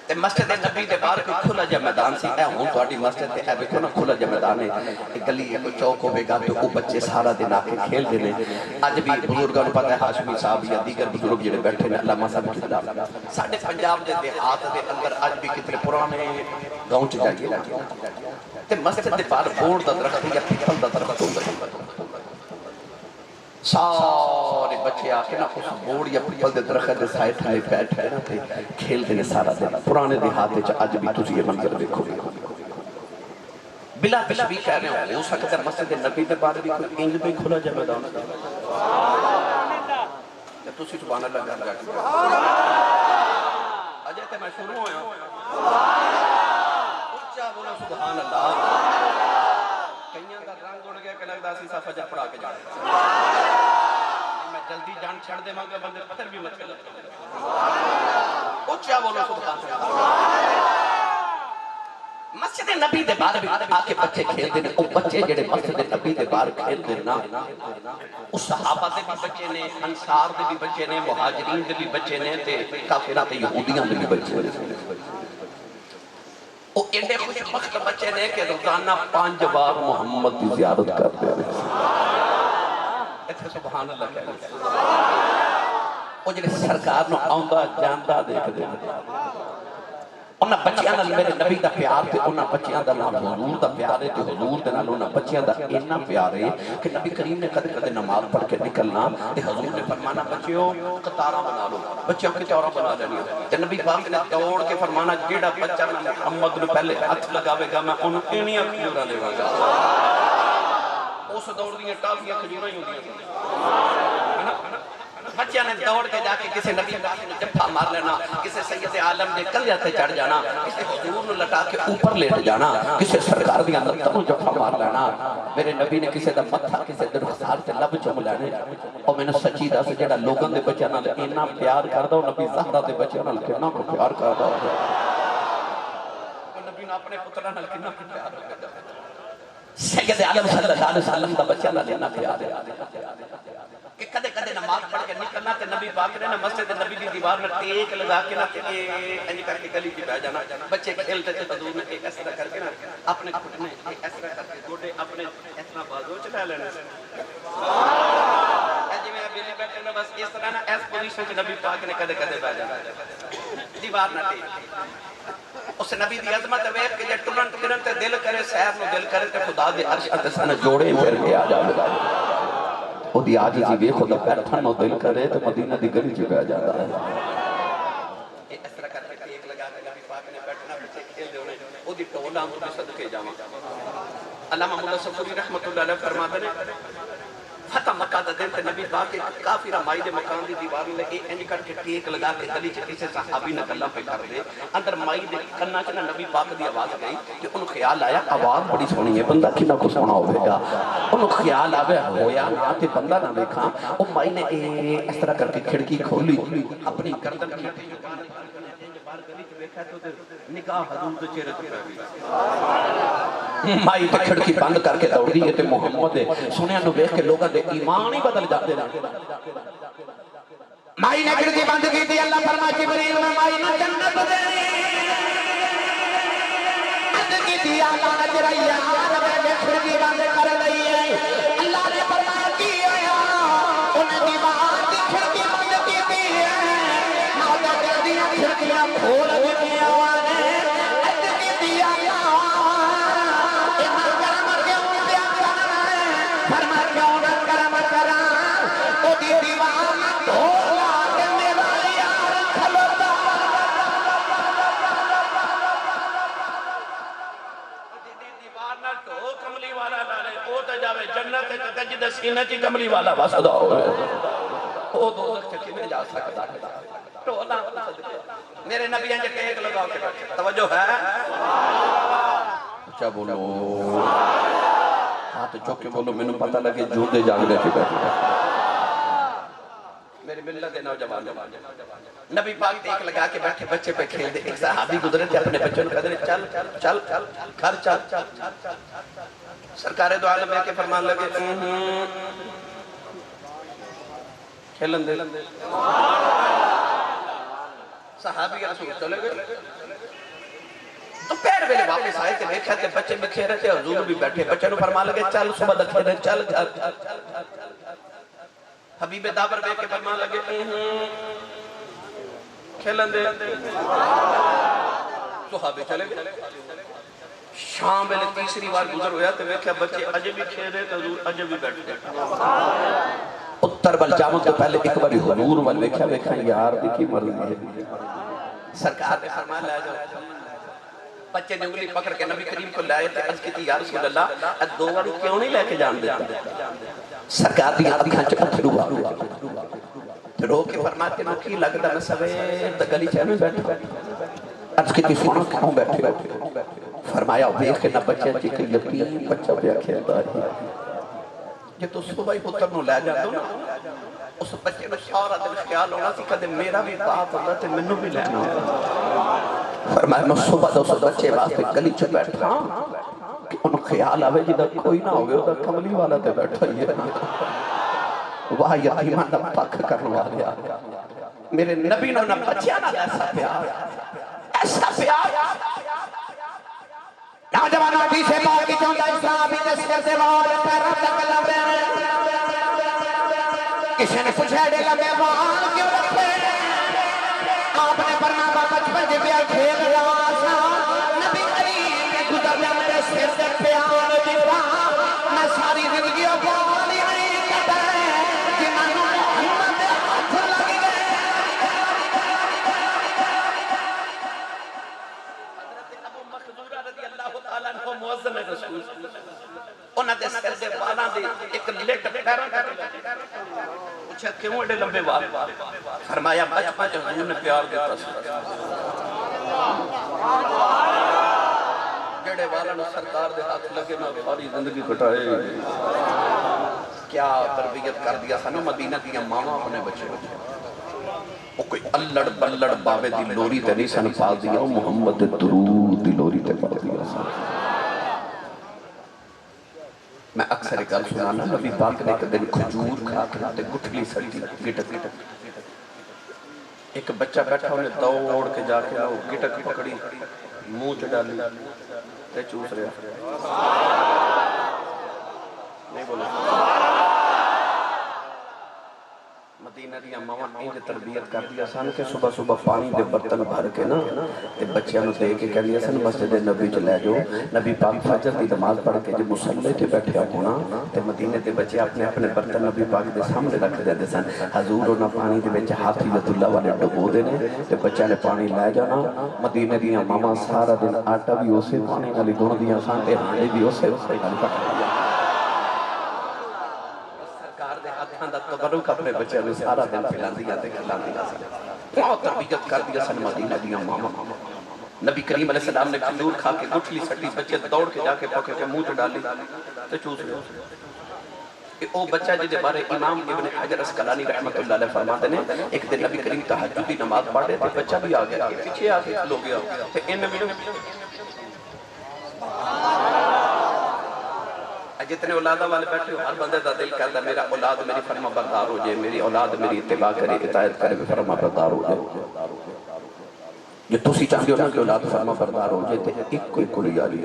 تے مسجد نبی دے باہر کوئی کھلا جا میدان سی، اے ہوں تہاڈی مسجد تے اے ویکھو نا کھلا جا میدان ہے، ایک گلی ہے کوئی چوک ہوے گا تے او بچے سارا دن آ کے کھیل دے نے۔ اج بھی بزرگاں نوں پتہ ہے، ہاشمی صاحب یا دیگر بزرگ جڑے بیٹھے نے، علامہ صاحب کی خلاف ساڈے پنجاب دے دیہات دے اندر اج بھی کتنے پرانے گاؤں چ جائیے نا تے مسجد دے باہر بوڑ دا درخت یا پیپل دا درخت ہوندا ہے، سارے بچے آ کے نا اس بوڑ یا پیپل دے درخت دے سائے تھلے بیٹھ کے نا تے کھیلتے ہیں سارا دن۔ پرانے دیہات وچ اج بھی تسی یہ منظر دیکھو گے۔ بلا تشبیہ کہہ رہے ہو سکتا ہے مسجد نبی دے بعد بھی کوئی انج بھی کھلا جا میدان تے تسی سبحان اللہ کر جا کے اجے تے میں شروع ہویا اچھا بولا سبحان اللہ۔ کئیاں دا رنگ اڑ گیا کہ لگدا سی صاف فجر پڑھا کے جانا، میں جلدی جان چھڑ دے مانگا بندے پتر بھی مت چلا اچھا بولا سبحان اللہ۔ مسجد نبی دے باہر بھی آ کے بچے کھیل دے نے، او بچے جڑے مسجد نبی دے باہر کھیل دے نا، او صحابہ دے بھی بچے نے، انصار دے بھی بچے نے، مہاجرین دے بھی بچے نے تے کافراں تے یہودیاں دے بھی بچے نے۔ او ایڈے خوش بخت بچے نے کہ روزانہ 5 بار محمد کی زیارت کرتے ہیں۔ ایتھے سبحان اللہ کہہ رہے او جڑے سرکار نو آندا جاندا دیکھ دے انہاں بچیاں نال میرے نبی دا پیار تے انہاں بچیاں دا نال حضور دا پیار ہے تے حضور دے نال انہاں بچیاں دا اتنا پیار ہے کہ نبی کریم نے کدے کدے نماز پڑھ کے نکلنا تے حضور نے فرمانا بچیو قطاراں بنا لو، بچیوں کی قطاراں بنا لینی تے نبی پاک نے دوڑ کے فرمانا جیڑا بچہ محمد نو پہلے ہاتھ لگاوے گا میں انہوں اینیاں کھجوراں دیواں گا۔ اس دوڑ دیاں ٹافیاں کھجوراں ہی ہوندیاں، بچیاں نے دوڑ کے جا کے کسی نبی پاک نے جفا مار لینا، کسی سید عالم دے کلیہ تے چڑھ جانا، کسی حضور نو لٹا کے اوپر لیٹ جانا، کسی سرکار دی اندر تنوں جفا مار لینا۔ میرے نبی نے کسی دا متھا کسی دے رخسار تے لب چوم لینے۔ او میں نے سچی دس جڑا لوگاں دے بچیاں نال اتنا پیار کردا او نبی زہرا دے بچیاں نال کتنا پیار کردا او نبی نے اپنے پتراں نال کتنا پیار کردا۔ سید عالم صلی اللہ علیہ وسلم دا بچہ نال اتنا پیار ہے کہ کدے کدے نماز پڑھ کے نکلنا تے نبی پاک نے نا مسجد نبی دی دیوار میں ٹیک لگا کے نا انج کر کے گلی وچ بیٹھ جانا، بچے کھیلتے تھے حضور نے ایک اس طرح کر کے نا اپنے گھٹنے ایک اس طرح کر کے گوڑے اپنے اس طرح بازو چ لے لینے، جی میں بیلی بیٹھے نا بس اس طرح نا اس پوزیشن وچ نبی پاک نے کدے کدے بیٹھ جانا دیوار نہ ٹیک۔ اس نبی دی عظمت ویکھ کے جے ٹرن پھرن تے دل کرے سیر نو دل کرے تے خدا دے عرش تے سن جوڑے پھر کے آ جاوے گا۔ او دی آج جی بے خدا بیٹھن نو دل کرے تو مدینہ دی گلی چ بیٹھ جاتا ہے۔ اس طرح کر کے ٹیک لگا کے نبی پاک نے بیٹھنا بچے کھیل دے ہونے او دی ٹولاں تو صدقے جاواں۔ علامہ مولا صفوری رحمۃ اللہ علیہ فرماتے ہیں فتح مکہ دا دن تے نبی پاک کافر مائی دے مکان دی دیوار لے کے انج کر کے ٹیک لگا کے گلی چ کسے صحابی نہ گلاں پہ کر دے، اندر مائی دے کنا چ نبی پاک دی آواز گئی کہ انہوں خیال آیا آواز بڑی سونی ہے بندہ کنا کو سونا ہوئے گا، انہوں خیال آوے ہویا نہ تے بندہ نہ دیکھا، او مائی نے اس طرح کر کے کھڑکی کھولی اپنی گردن کی نگاہ حضور دے چہرے تے پہ گئی، مائی تے کھڑکی بند کر کے دوڑ گئی تے محمد سنیا نو ویکھ کے لوگاں دے ایمان ہی بدل جاتے ہیں۔ مائی نے کھڑکی بند کی تھی، اللہ فرما جبریل میں مائی نے جنت دے بند کی تھی، اللہ نے جرائیہ میں کھڑکی بند کر لئی ہے، اللہ نے فرمایا کی آیا انہیں دیوار کی کھڑکی بند کی تھی نوزہ جلدیاں کھڑکیاں کھول دیتی آوانے ایت کی تھی آیا اتنا کرم کیوں دیا کرنا ہے فرما کیوں نہ کرم کرا او دی دیوار دھولا کرنے والی آر کھلوتا دیوار نہ دھو کملی والا لارے او تجاوے جنت تجد سینہ چی کملی والا واسدہ ہوئے او دوزخ چکی میں جا سکتا ٹولا میرے نبی انجھے ٹیک لگاؤ کے بیٹھے توجہ ہے اچھا بولو ہاتھ چوکے بولو میں نے پتہ لگے جو دے جاگ دے کے بیٹھے میرے ملت نوجوان نبی پاک ٹیک لگا کے بیٹھے بچے پہ کھیل دے ایک صحابی گزرے تھے اپنے بچوں کو کہتے چل چل چل گھر چل سرکار دو عالم ہے کہ فرمان لگے کھیلن دے صحابی رسول چلے گئے دیر ویلے واپس آئے تھے دیکھا تے بچے بھی کھیل رہے تھے حضور بھی بیٹھے بچے نو فرما لگے چل صبح دا کھیلے چل حبیب دابر بے کے فرما لگے کھیلن دے صحابے چلے گئے شام ویلے تیسری بار گزر ہویا تو دیکھا بچے اجے بھی کھیل رہے تھے حضور اجے بھی بیٹھ گئے اتر بل جامن تو پہلے ایک باری حضور بل ویکھا یار دیکھی مرضی ہے سرکار نے فرمایا لے جاؤ بچے نے انگلی پکڑ کے نبی کریم کو لائے تھے عرض کی تھی یا رسول اللہ دو باری کیوں نہیں لے کے جان دیتا سرکار دی آدھی کھانچے کو پھروا رو کے فرماتے نو کی لگتا میں سویر دا گلی چاہنے بیٹھا عرض کی تھی سونا کیوں بیٹھے فرمایا بیخ نہ بچے چکے یقین بچہ پہ کھیلتا ہے یہ تو صبح ہی پتر نو لے جاتا نا اس بچے نو سارا دل خیال ہونا سی کہتے میرا بھی باپ ہوتا تھے منو بھی لینا ہوتا فرمایا میں صبح دو سو بچے واسطے گلی چ بیٹھا کہ ان خیال آوے جدہ کوئی نہ ہوگے ادھا کملی والا تے بیٹھا ہی ہے وہاں یتیمان نہ پاک کروا لیا میرے نبی نو نہ بچیا نہ ایسا پیار نوجوان حدیث پاک کی چوندا اسلامی دستر سے وال پیرا تک لبے کسی نے پوچھا ڈے لبے وال کیوں رکھے آپ نے پرنا با بچپن جی پیا کھیل رہا نبی کریم کے گزر جا میرے سر سے پیار دیتا میں ساری زندگی والی آئی کہتا ہے جنہوں محمد ہاتھ لگ گئے حضرت ابو مخدورہ رضی اللہ تعالیٰ عنہ موزن رسول انہاں دے سر دے والاں دے ایک لٹ پیروں کر پوچھا کیوں اڈے لمبے وال فرمایا بچپن جو حضور نے پیار دیتا جڑے والاں نو سرکار دے ہاتھ لگے نہ ساری زندگی کٹائے کیا تربیت کر دیا سانو مدینہ دیا ماما اپنے بچے وہ کوئی اللڑ بلڑ بابے دی لوری تے نہیں سن پال دیا محمد درود دی لوری تے پال دیا سن میں اکثر ایک گل سنانا نبی پاک نے ایک دن کھجور کھا کے گٹھلی سڑی گٹک ایک بچہ بیٹھا انہیں دوڑ کے جا کے گٹک پکڑی منہ چ ڈالی تے چوس رہا نہیں بولا مدینہ دیا ماما انج تربیت کر دیا سن کہ صبح صبح پانی دے برتن بھر کے نا تے بچیاں نو دے کے کہہ دیا سن مسجد نبی چ لے جاؤ نبی پاک فجر دی نماز پڑھ کے جب مصلی تے بیٹھے ہونا تے مدینے دے بچے اپنے اپنے برتن نبی پاک دے سامنے رکھ دے سن حضور انہاں پانی دے وچ ہاتھ بیت اللہ والے ڈبو دے نے تے بچیاں نے پانی لے جانا مدینے دیا ماما سارا دن آٹا بھی اسے پانی نال گن دیا سن تے ہانڈی بھی اسے نال پکا تبرک اپنے بچے نے سارا دن پھیلان دیا تے کھلان دیا سن بہت تربیت کر دیا سن مدینہ دیا ماما نبی کریم علیہ السلام نے کھجور کھا کے گٹھلی سٹی بچے دوڑ کے جا کے پکڑ کے منہ چ ڈالی تے چوس رہے او بچہ جدے بارے امام ابن حجر اسقلانی رحمت اللہ علیہ فرماتے ہیں ایک دن نبی کریم تہجد کی نماز پڑھ رہے تھے بچہ بھی آ گیا پیچھے آ کے کھلو گیا تے ان میں جتنے اولادہ والے بیٹھے ہو ہر بندے دا دل کرتا میرا اولاد میری فرما بردار ہو جائے میری اولاد میری اتباع کرے اطاعت کرے فرما بردار ہو جائے جو تسی چاہتے ہو نا کہ اولاد فرما بردار ہو جائے تے ایک کوئی کلی آلی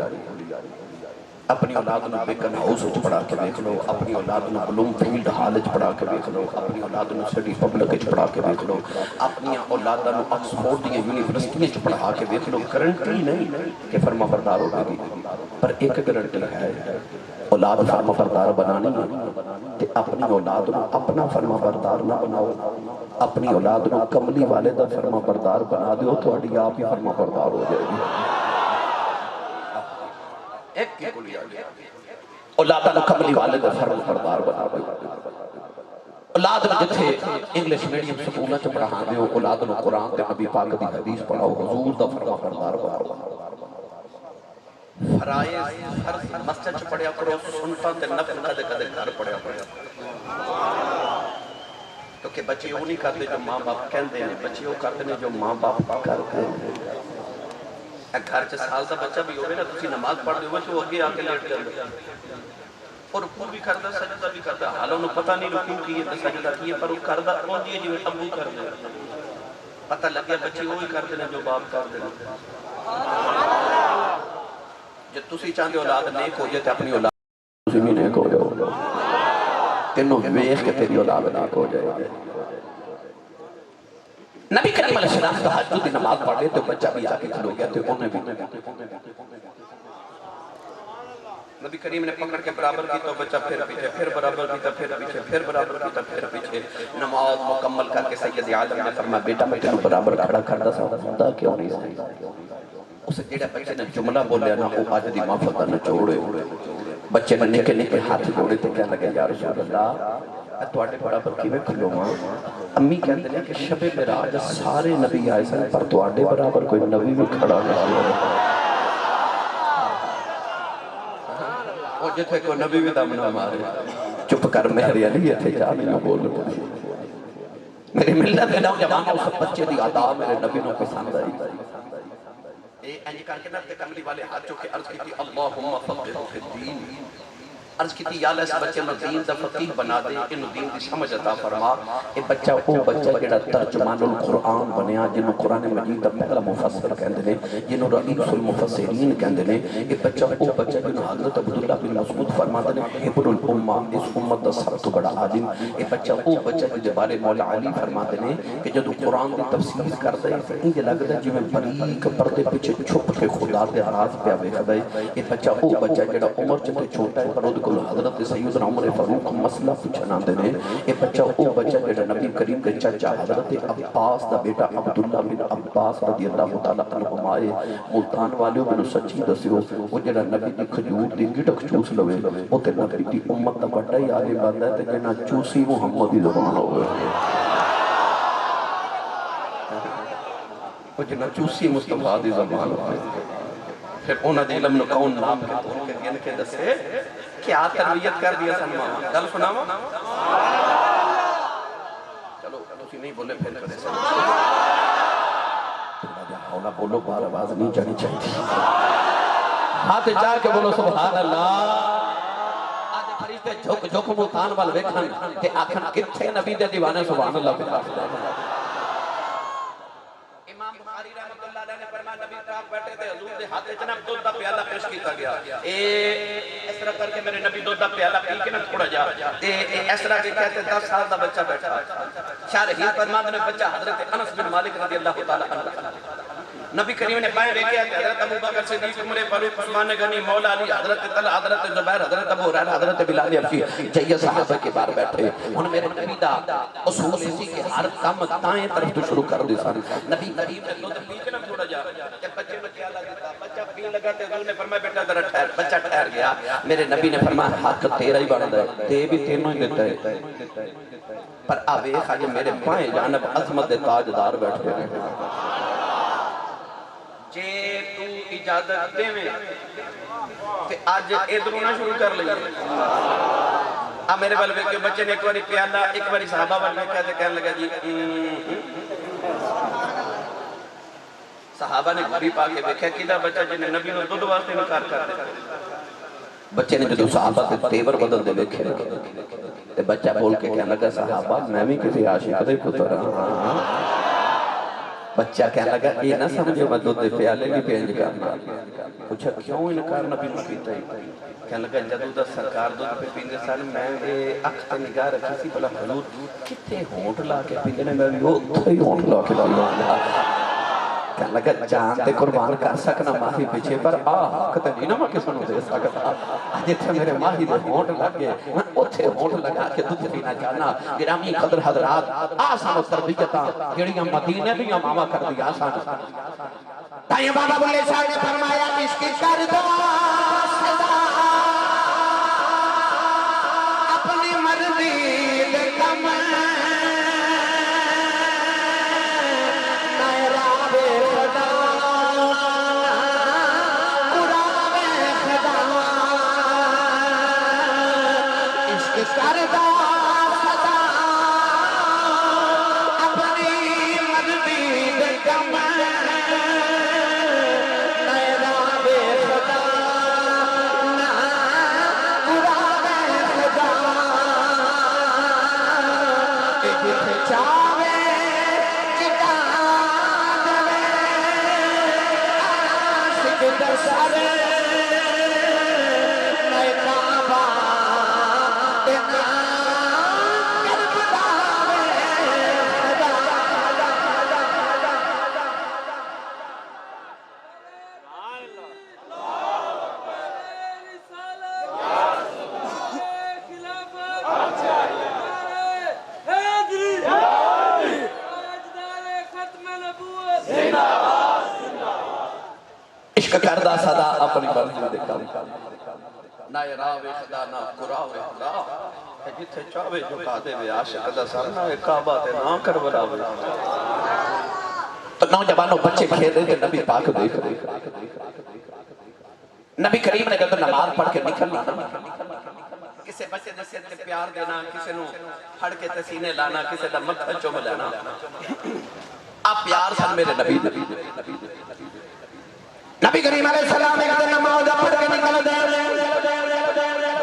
اپنی اولاد نو بیکن ہاؤس وچ پڑھا کے دیکھ لو اپنی اولاد نو بلوم فیلڈ ہال وچ پڑھا کے دیکھ لو اپنی اولاد نو سٹی پبلک وچ پڑھا کے دیکھ لو اپنی اولاد نو آکسفورڈ دی یونیورسٹی وچ پڑھا کے دیکھ لو گارنٹی نہیں کہ فرما بردار ہوگی پر ایک گارنٹی ہے اولاد فرما بردار بنانی ہے تے اپنی اولاد نو اپنا فرما بردار نہ بناؤ اپنی اولاد نو کملی والے دا فرما بردار بنا دیو تو اڈی آپ ہی فرما بردار ہو جائے گی ایک کی کلی آگیا اولاد نو کملی والے دا فرما بردار بنا دیو اولاد نو جتھے انگلش میڈیم سکولہ چ پڑھا دیو اولاد نو قرآن تے نبی پاک دی حدیث پڑھاؤ حضور دا فرما بردار بناؤ فرائض فرض مسجد چ پڑھیا کرو سنتا تے نفل کدے کدے گھر پڑھیا کیونکہ بچے وہ نہیں کرتے جو ماں باپ کہندے ہیں بچے وہ کرتے ہیں جو ماں باپ کرتے ہیں ایک گھر چ سال دا بچہ بھی ہوئے نا تسی نماز پڑھ دیو تو اگے آ کے لیٹ جاندے اور رکوع بھی کردا سجدہ بھی کردا حال انہوں پتہ نہیں رکوع کی ہے سجدہ کی ہے پر وہ کردا کون دی جو ابو کردے پتہ لگ گیا بچے وہی کرتے ہیں جو باپ کرتے ہیں جے تسی چاہتے اولاد نیک ہو جائے تو اپنی اولاد تسی بھی نیک ہو جاؤ تینوں ویخ کے تیری اولاد نیک ہو جائے گی نبی کریم علیہ السلام تہجد کی نماز پڑھ رہے تو بچہ بھی آ کے کھلو گیا تو انہیں بھی نبی کریم نے پکڑ کے برابر کی تو بچہ پھر پیچھے پھر برابر کی تو پھر پیچھے پھر برابر کی تو پھر پیچھے نماز مکمل کر کے سید عالم نے فرمایا بیٹا میں تینوں برابر کھڑا کردا سا خدا کیوں نہیں سہی اسے جڑا بچے نے جملہ بولیا نا وہ آج دی معافت نہ چھوڑے بچے نے نکے نکے ہاتھ جوڑے تو کہنے لگے یا رسول اللہ تواڈے برابر کیویں کھلواں امی کہندے نے کہ شب معراج سارے نبی آئے سن پر تواڈے برابر کوئی نبی بھی کھڑا نہیں وہ جتھے کوئی نبی بھی دم نہ مارے چپ کر میرے علی اتھے جا نہیں بول میری ملت کے نوجوان اس بچے دی ادا میرے نبی نو پسند آئی اے انج کر کے نہ تے کملی والے ہاتھ چوکے عرض کی اللہم فقہہ فی الدین عرض کی یا اللہ اس بچے میں دین دا فقیہ بنا دے انہوں دین دی سمجھ عطا فرما اے بچہ او بچہ جڑا ترجمان القرآن بنیا جنہوں قرآن مجید دا پہلا مفسر کہندے نے جنہوں رئیس المفسرین کہندے نے اے بچہ او بچہ جنہوں حضرت عبداللہ بن مسعود فرماتے نے حبر الامہ اس امت دا سب تو بڑا عالم اے بچہ او بچہ جے بارے مولا علی فرماتے نے کہ جدو قرآن دی تفسیر کر دے انج لگدا ہے جویں بریک پردے پیچھے چھپ کے خدا دے راز پیا ویکھدا ہے اے بچہ او بچہ جڑا عمر چ تے چھوٹا ہے پر اودے کول حضرت سیدنا عمر فاروق مسئلہ پوچھنا دے نے اے بچہ او بچہ جڑا نبی کریم کے چچا حضرت عباس دا بیٹا عبداللہ بن عباس رضی اللہ تعالیٰ عنہما ملتان والیوں میں سچی دسیو وہ جڑا نبی دی کھجور دی گٹک چوس لوے وہ تے نبی دی امت دا بڑا ہی عالم بندا ہے تے جنا چوسی محمدی زبان ہوئے وہ جنا چوسی مصطفیٰ دی زبان ہوئے پھر انہاں دے علم نو کون نام کے طور کے دین کے دسے کیا تربیت کر دیا سنما گل سناوا چلو تسی نہیں بولے پھر کرے سن ہونا بولو بار آواز نہیں جانی چاہیے ہاتھ جا کے بولو سبحان اللہ آج فرشتے جھک جھک ملتان وال ویکھن تے آکھن کتھے نبی دے دیوانے سبحان اللہ پہ امام بخاری رحمت اللہ علیہ نے فرمایا نبی پاک بیٹھے تھے حضور دے ہاتھ وچ نا دودھ دا پیالہ پیش کیتا گیا اے اس طرح کر کے میرے نبی دودھ دا پیالہ پی کے نہ تھوڑا جا تے اس طرح کے کہتے 10 سال دا بچہ بیٹھا شارحین فرماتے نے بچہ حضرت انس بن مالک رضی اللہ تعالی عنہ نبی کریم نے بائیں دیکھا کہ حضرت ابو بکر صدیق عمر فاروق عثمان غنی مولا علی حضرت طلحہ حضرت زبیر حضرت ابو ہریرہ حضرت بلال حبشی جیسے صحابہ کے بار بیٹھے ان میرے نبی دا اصول اسی کہ ہر کام دائیں طرف تو شروع کر دے سن نبی کریم نے دودھ پی کے نہ تھوڑا جا جب بچے نے پیالہ دیتا بچہ پین لگا تے حضور نے فرمایا بیٹا ذرا ٹھہر بچہ ٹھہر گیا میرے نبی نے فرمایا حق تیرا ہی بندا ہے دے بھی تینوں ہی دیتا ہے پر آ ویکھ اج میرے بائیں جانب عظمت دے تاجدار بیٹھے ہیں جے تو اجازت دے میں تے آج ادھروں نہ شروع کر لئے میرے بل کے بچے نے ایک باری پیالہ ایک باری صحابہ بل کہتے کہنے لگا جی صحابہ نے گھری پا کے دیکھا کہ بچہ جنہیں نبی نے دودھ واسطے انکار کر دے بچے نے جو صحابہ کے تیور بدل دے دیکھے تے بچہ بول کے کہنے لگا صحابہ میں بھی کسی عاشق دے پتر ہاں بچہ کہنے لگا یہ نہ سمجھے میں دودھ دے پیالے بھی پینج کرنا پوچھا کیوں انکار نبی نے کیتا ہے کہنے لگا جدو دا سرکار دودھ پہ پیندے سن میں اکھ تے نگاہ رکھی سی بلا حضور کتے ہونٹ لا کے پیندے نے میں وہ اتھے ہی ہونٹ لا کے پیندے کہنے لگا جان تے قربان کر سکنا ماہی پیچھے پر حق تے نہیں نا میں کس نو دے سکتا جتھے میرے ماہی دے ہونٹ لگے میں اتھے ہونٹ لگا کے دودھ پینا چاہنا گرامی قدر حضرات آسان و تربیتاں جڑیاں مدینے دیاں ماما کر دیا آسان تائیں بابا بلے شاہ نے فرمایا اس کی کر دو صدا اپنی مرضی دے کم سارے میں کعبہ تینا کربلا عشق کردہ صدا اپنی مرضی دے کام نہ راوے خدا نہ قراوے خدا جتھے چاہے جھکا دے وے عاشق دا سر نہ کعبہ تے نہ کربلا وے تو نوجوانوں بچے کھیلے تے نبی پاک دیکھ نبی کریم نے کہا نماز پڑھ کے نکلنا کسے بچے دے سر تے پیار دینا کسے نو پھڑ کے تے سینے لانا کسے دا متھا چوم لینا آپ پیار سن میرے نبی نبی کریم علیہ السلام ایک دن نماز پڑھ کے نکل دے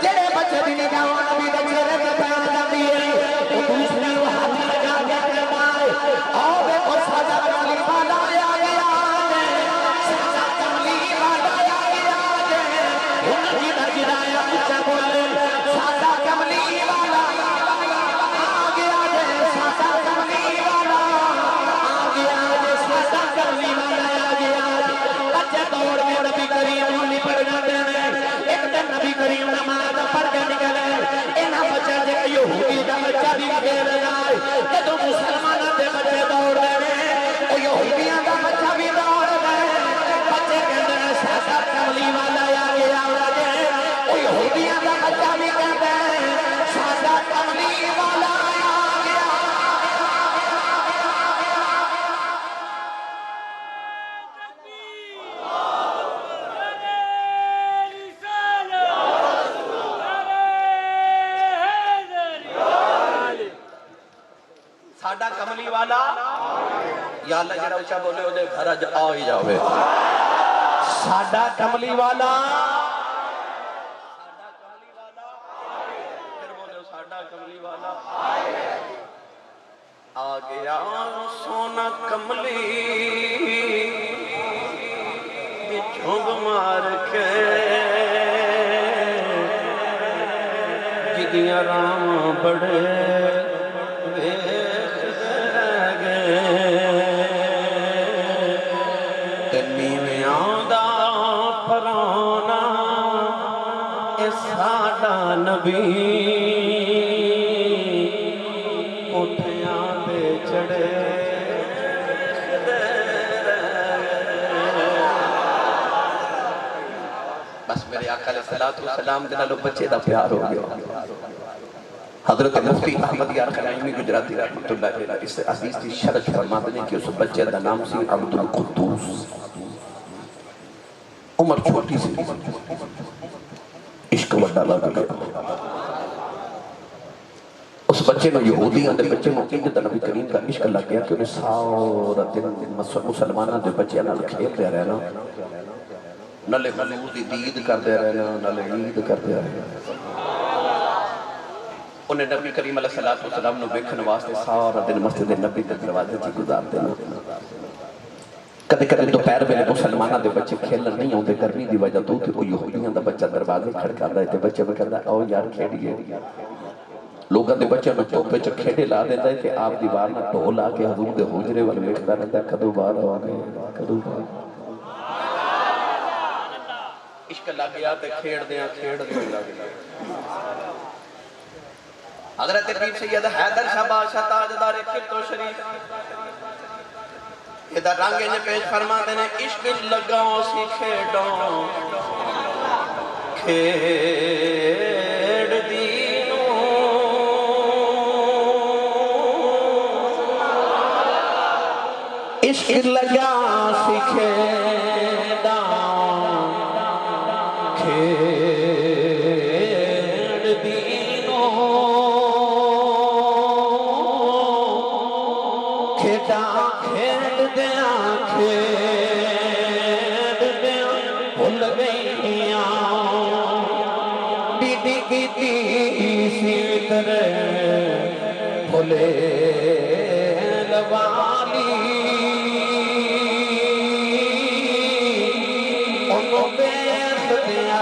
جڑے بچے بھی نگاہ نبی دے چہرے تے پیار جاندی ہے او دوسری وہ ہاتھ لگا کے کہتا ہے او دیکھو ساجا کملی والا آیا گیا ساجا کملی والا آیا گیا ان کی درگاہ اچھا بولے ساجا کملی والا آ گیا ساجا کملی والا آ گیا ساجا کملی والا آ گیا دور میں نبی کریم ہولی پڑھ جاتے ہیں ایک دن نبی کریم نماز پڑھ کے نکلے انہاں بچہ دے یہودی دا بچہ بھی کھیل جائے جدو مسلمانوں دے بچے دوڑ رہے او یہودیاں دا بچہ بھی دوڑ رہے بچے کہتے ہیں ساجا کملی والا آ گیا او یہودیاں دا بچہ بھی کہتے ہیں ساجا کملی والا آ گیا ساڈا کملی والا یا اللہ جڑا اچھا بولے او دے گھر اج آ ہی جاوے ساڈا کملی والا پھر بولے ساڈا کملی والا آ گیا سونا کملی جھونگ مار کے جدیاں رام بڑے نبی اٹھیاں پہ چڑھے بس میرے آقا علیہ السلام کے نالوں بچے دا پیار ہو گیا حضرت مفتی احمد یار خلائمی گجراتی رحمت اللہ علیہ اس حدیث کی شرح فرماتے ہیں کہ اس بچے دا نام سی عبد القدوس عمر چھوٹی سی عشق وڈا لگ گیا اس بچے نے یہودیاں دے بچے نے کہ نبی کریم کا عشق لگ گیا کہ انہیں سارا دن مسلمانوں دے بچے نال کھیلتے رہنا نالے مولود دی دید کرتے رہنا نالے عید کرتے رہنا انہیں نبی کریم علیہ السلام نے دیکھنے واسطے سارا دن مسجد نبی کے دروازے سے گزارتے ہیں کدے کدے دوپہر ویلے مسلمانوں دے بچے کھیلن نہیں آتے گرمی دی وجہ تو کہ کوئی یہودیاں دا بچہ دروازے کھڑکاتا ہے تے بچے میں کہتا ہے او یار کھیڑیے لوگاں دے بچے میں ٹوپے چ کھیڑے لا دیتا ہے تے آپ دیوار نہ ٹول آ کے حضور دے حجرے والے بیٹھتا رہتا ہے کدو بار ہو گئے کدو بار عشق لگ گیا تے کھیڑ دیاں لگ گیا حضرت پیر سید حیدر شاہ بادشاہ تاجدار کلتو شریف ادھر رنگے نے پیش فرما دینے عشق لگاؤں سی کھیڑوں کھیڑ دینوں عشق لگاؤں سی کھیڑوں کھیڑ دینوں کھیڑا کھیڑ دیاں بھول گئیاں بیٹی کی تیسی طرح بھولے لوالی انہوں بیت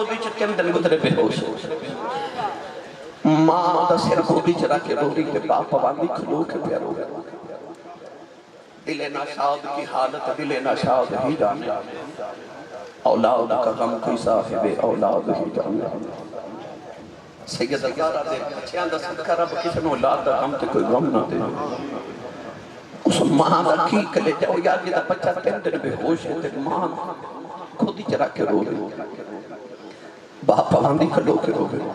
گودی چ 3 دن گزرے بے ہوش ماں دا سر گودی چ رکھ کے رو رہی تے باپ پواندی کھلو کے پیا رو دل ناشاد کی حالت دل ناشاد ہی جانے اولاد کا غم کوئی صاحب اولاد ہی جانے سید زہرا دے بچیاں دا صدقہ رب کسی نو اولاد دا غم تے کوئی غم نہ دے اس ماں دا کی کلے جاؤ یار جی دا بچہ 3 دن بے ہوش ہے تے ماں خود ہی چرا کے رو رہی باپ پواندی کھلو کے رو رہی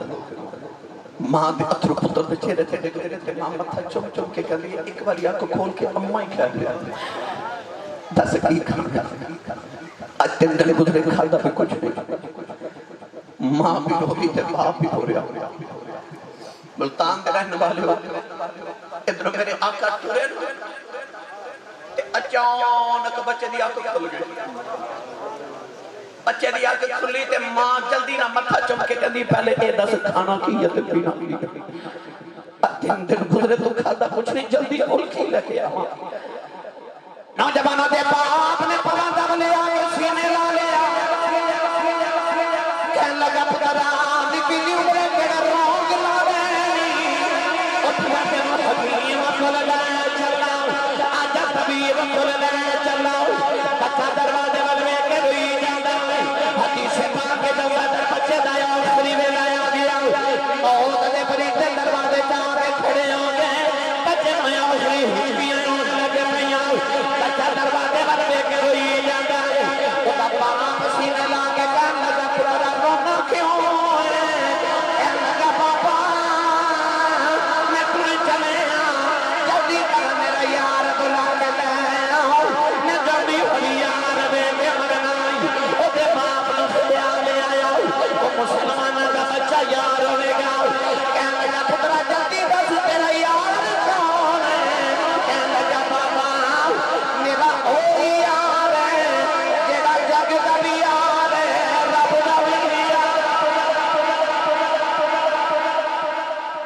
ماں دے اتر پتر دے چہرے تے ڈگ رہے تے ماں متھا چم چم کے کہہ رہی ایک بار آنکھ کھول کے اماں ہی کہہ رہی دس کی کھانا آج 3 دن گزرے کھانا بھی کچھ نہیں ماں بھی رو رہی تے باپ بھی رو رہا ملتان دے رہنے والے ہو ادھر میرے آقا ٹورے اچانک بچے دی آنکھ کھل گئی بچے دی آنکھ کھلی تے ماں جلدی نہ متھا چم کے کہندی پہلے اے دس کھانا کی ہے تے پینا کی 3 دن گزرے تو کھانا کچھ نہیں جلدی کھول کے لے کے آ نوجوانوں دے باپ نے پواندہ لے آئے سینے لا لیا کہنے لگا پترا نکی عمرے کیڑا رونگ لا دے اٹھیا کے حکیم کھل گئے چلا آجا طبیب کھل گئے چلا بچہ دروازے والے کے روئی جاتا حدیث پاک کے دروازے بچے دایا اخری میں لایا گیا بہت دے فریدے دروازے جا کے کھڑے ہو گئے بچے میں اخری ہچکیاں روز لگے پہیاں بچہ دروازے والے کے روئی جاتا وہ دا باپ سینے لا کے کہنے لگا پورا رونا کیوں ہے کہنے لگا بابا میں تمہیں چلے جلدی کر میرا یار بلا کے لے میں جلدی ہوئی یار بے کے مرنائی وہ دے باپ نے خدیا لے آیا وہ مسلمان کا بچہ یار ہوئے گا کہنے لگا پترا جلدی بس تیرا یار کون ہے کہنے لگا بابا میرا وہی یار ہے جیڑا جگ دا بھی یار ہے رب دا بھی یار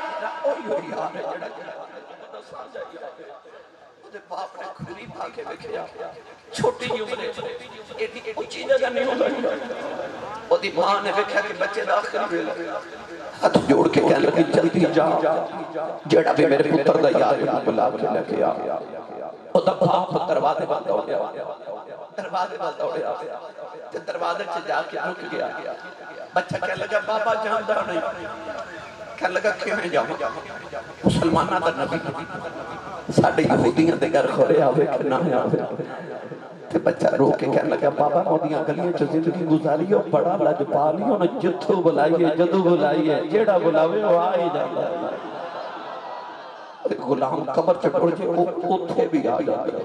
میرا وہی یار ہے جیڑا باپ نے کھلی پا کے بکھیا چھوٹی عمرے ایڈی اونچی جگہ نہیں ہوتا وہ دی ماں نے بکھیا کہ بچے دا آخری ویلا ہاتھ جوڑ کے کہنے لگی جلدی جا جیڑا بھی میرے پتر دا یار ہے بلا کے لے کے آ وہ دا باپ دروازے بند ہو گیا دروازے بند ہو گیا تے دروازے سے جا کے رک گیا بچہ کہنے لگا بابا جاندا نہیں کہنے لگا کیوں جاؤں مسلمانہ دا نبی ساڑھے یہودیاں دے گھر خورے آوے کہ نہ آوے تے بچہ رو کے کہنے لگا بابا مودیاں گلیاں چو زندگی گزاری ہو بڑا لجپالی ہو نا جتھو بلائیے جدو بلائیے جیڑا بلاوے وہ آئی جاتا ہے غلام قبر چٹوڑ جے اوتھے بھی آ جاتا ہے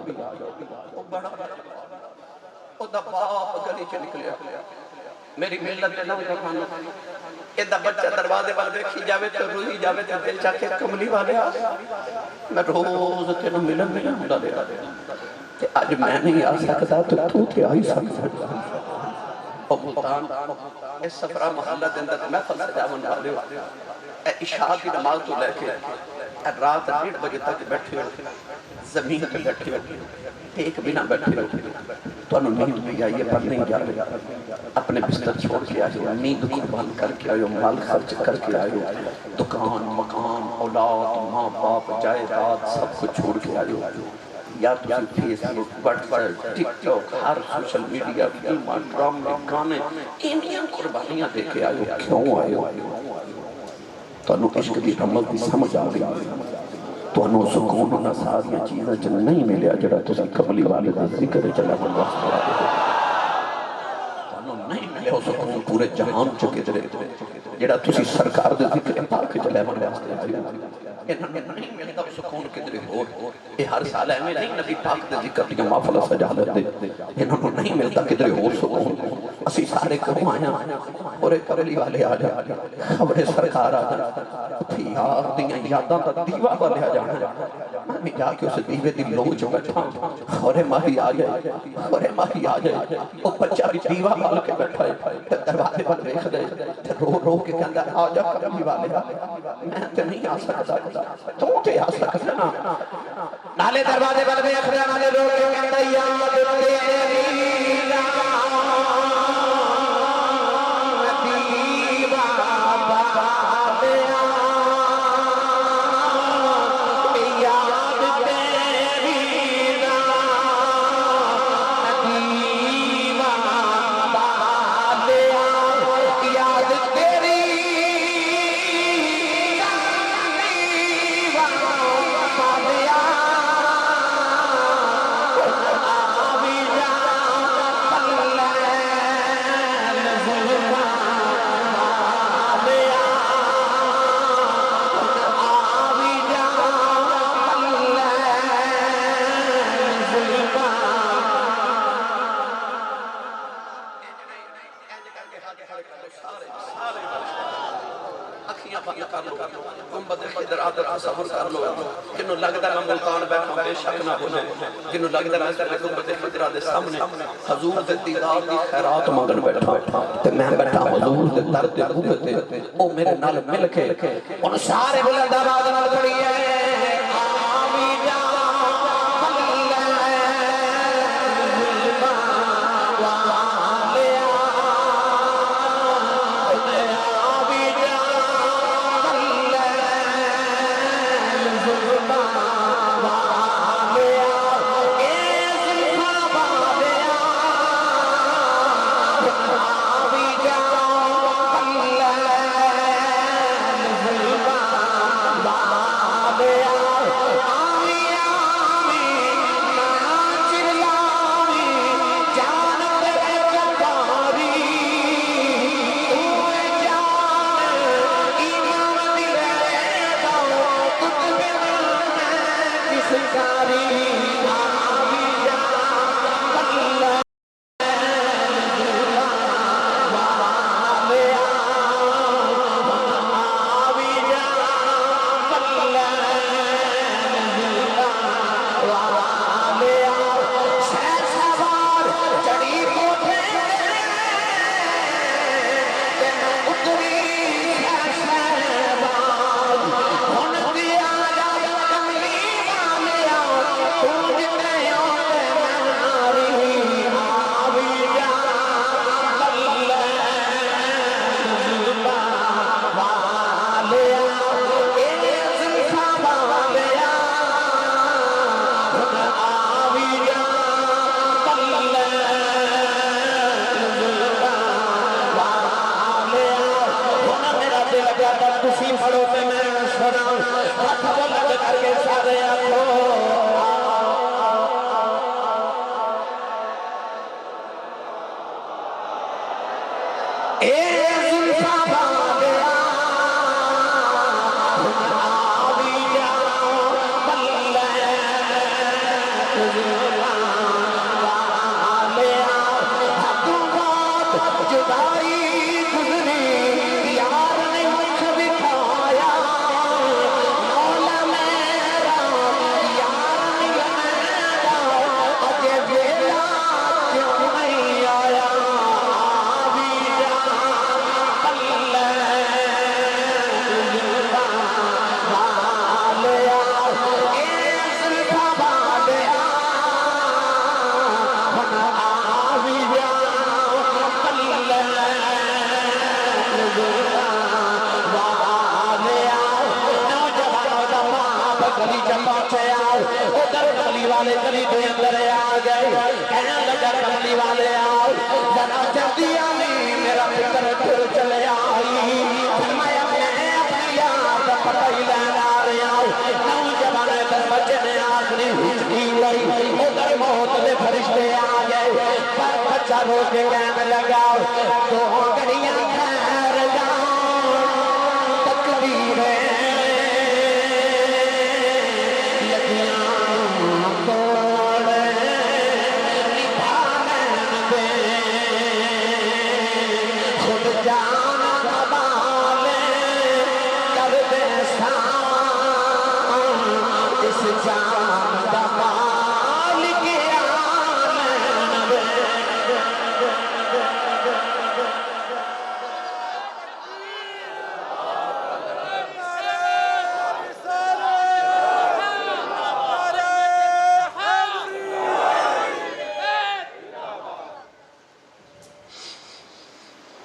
او دا باپ گلی چ نکلیا میری ملت دے نوجوانوں ایدہ بچہ دروازے والے دیکھی جاوے تو روئی جاوے تو دل چاکے کملی والے آ میں روز تینوں ملن نہیں ہوندا لے کہ آج میں نہیں آ سکتا تو تھے آئی سکتا او ملتان اس سفرہ محلہ دے اندر میں فل سجاون والے ہو اے عشاء کی نماز تو لے کے رات 1:30 بجے تک بیٹھے ہو زمین پہ بیٹھے ہو ایک بنا بیٹھے ہو تو انہوں نیند بھی آئیے پر نہیں جا رہے اپنے بستر چھوڑ کے آئے ہو نیند قربان کر کے آئے ہو مال خرچ کر کے آئے ہو دکان مکان اولاد ماں باپ جائیداد سب کو چھوڑ کے آئے ہو یا تسی فیس بک واٹس ایپ ٹک ٹاک ہر سوشل میڈیا فلماں ڈرامے گانے انہیاں قربانیاں دے کے آئے ہو کیوں آئے ہو تو انہوں عشق کی رمض بھی سمجھ آ گئی تو انہوں سکون ہونا ساریاں چیزیں جن نہیں ملیا جڑا تسی قبلی والے دا ذکر چلا بن واسطہ آئے تو انہوں نہیں ملیا سکون پورے جہان چکے درے جڑا تسی سرکار دے ذکر پاک چلا بن واسطہ آئے انہوں نہیں ملتا سکون کدھر ہو یہ ہر سال ہے میں نہیں نبی پاک دے ذکر دیا محفل سجادت دے انہوں نہیں ملتا کدھر ہو سکون اسی سارے کہوں آیا اور ایک قبلی والے آ جا خبر سرکار آ جا تھی یار دیاں یاداں تا دیوہ والے آ جانا میں جا کے اسے دیوے دی لوگ جو بیٹھا خورے ماہی آ جائے خورے ماہی آ جائے وہ بچہ بھی دیوہ وال کے بیٹھا ہے دروازے پر دیکھ دے رو رو کے کہندہ آ جا قبلی والے میں تے نہیں آ سکتا تو تے آ سکتا نا نالے دروازے پر دیکھ رہے نالے رو کے کہندہ یاد تیری اکھیاں بند کر لو گنبد خضر آدر تصور کر لو جنہوں لگتا ہے میں ملتان بیٹھا بے شک نہ ہونے جنہوں لگتا ہے میں گنبد خضر آدر سامنے حضور دے دیدار دی خیرات منگن بیٹھا تے میں بیٹھا حضور دے در دے بوبے تے او میرے نال مل کے ان سارے بلند آواز نال پڑھی ہے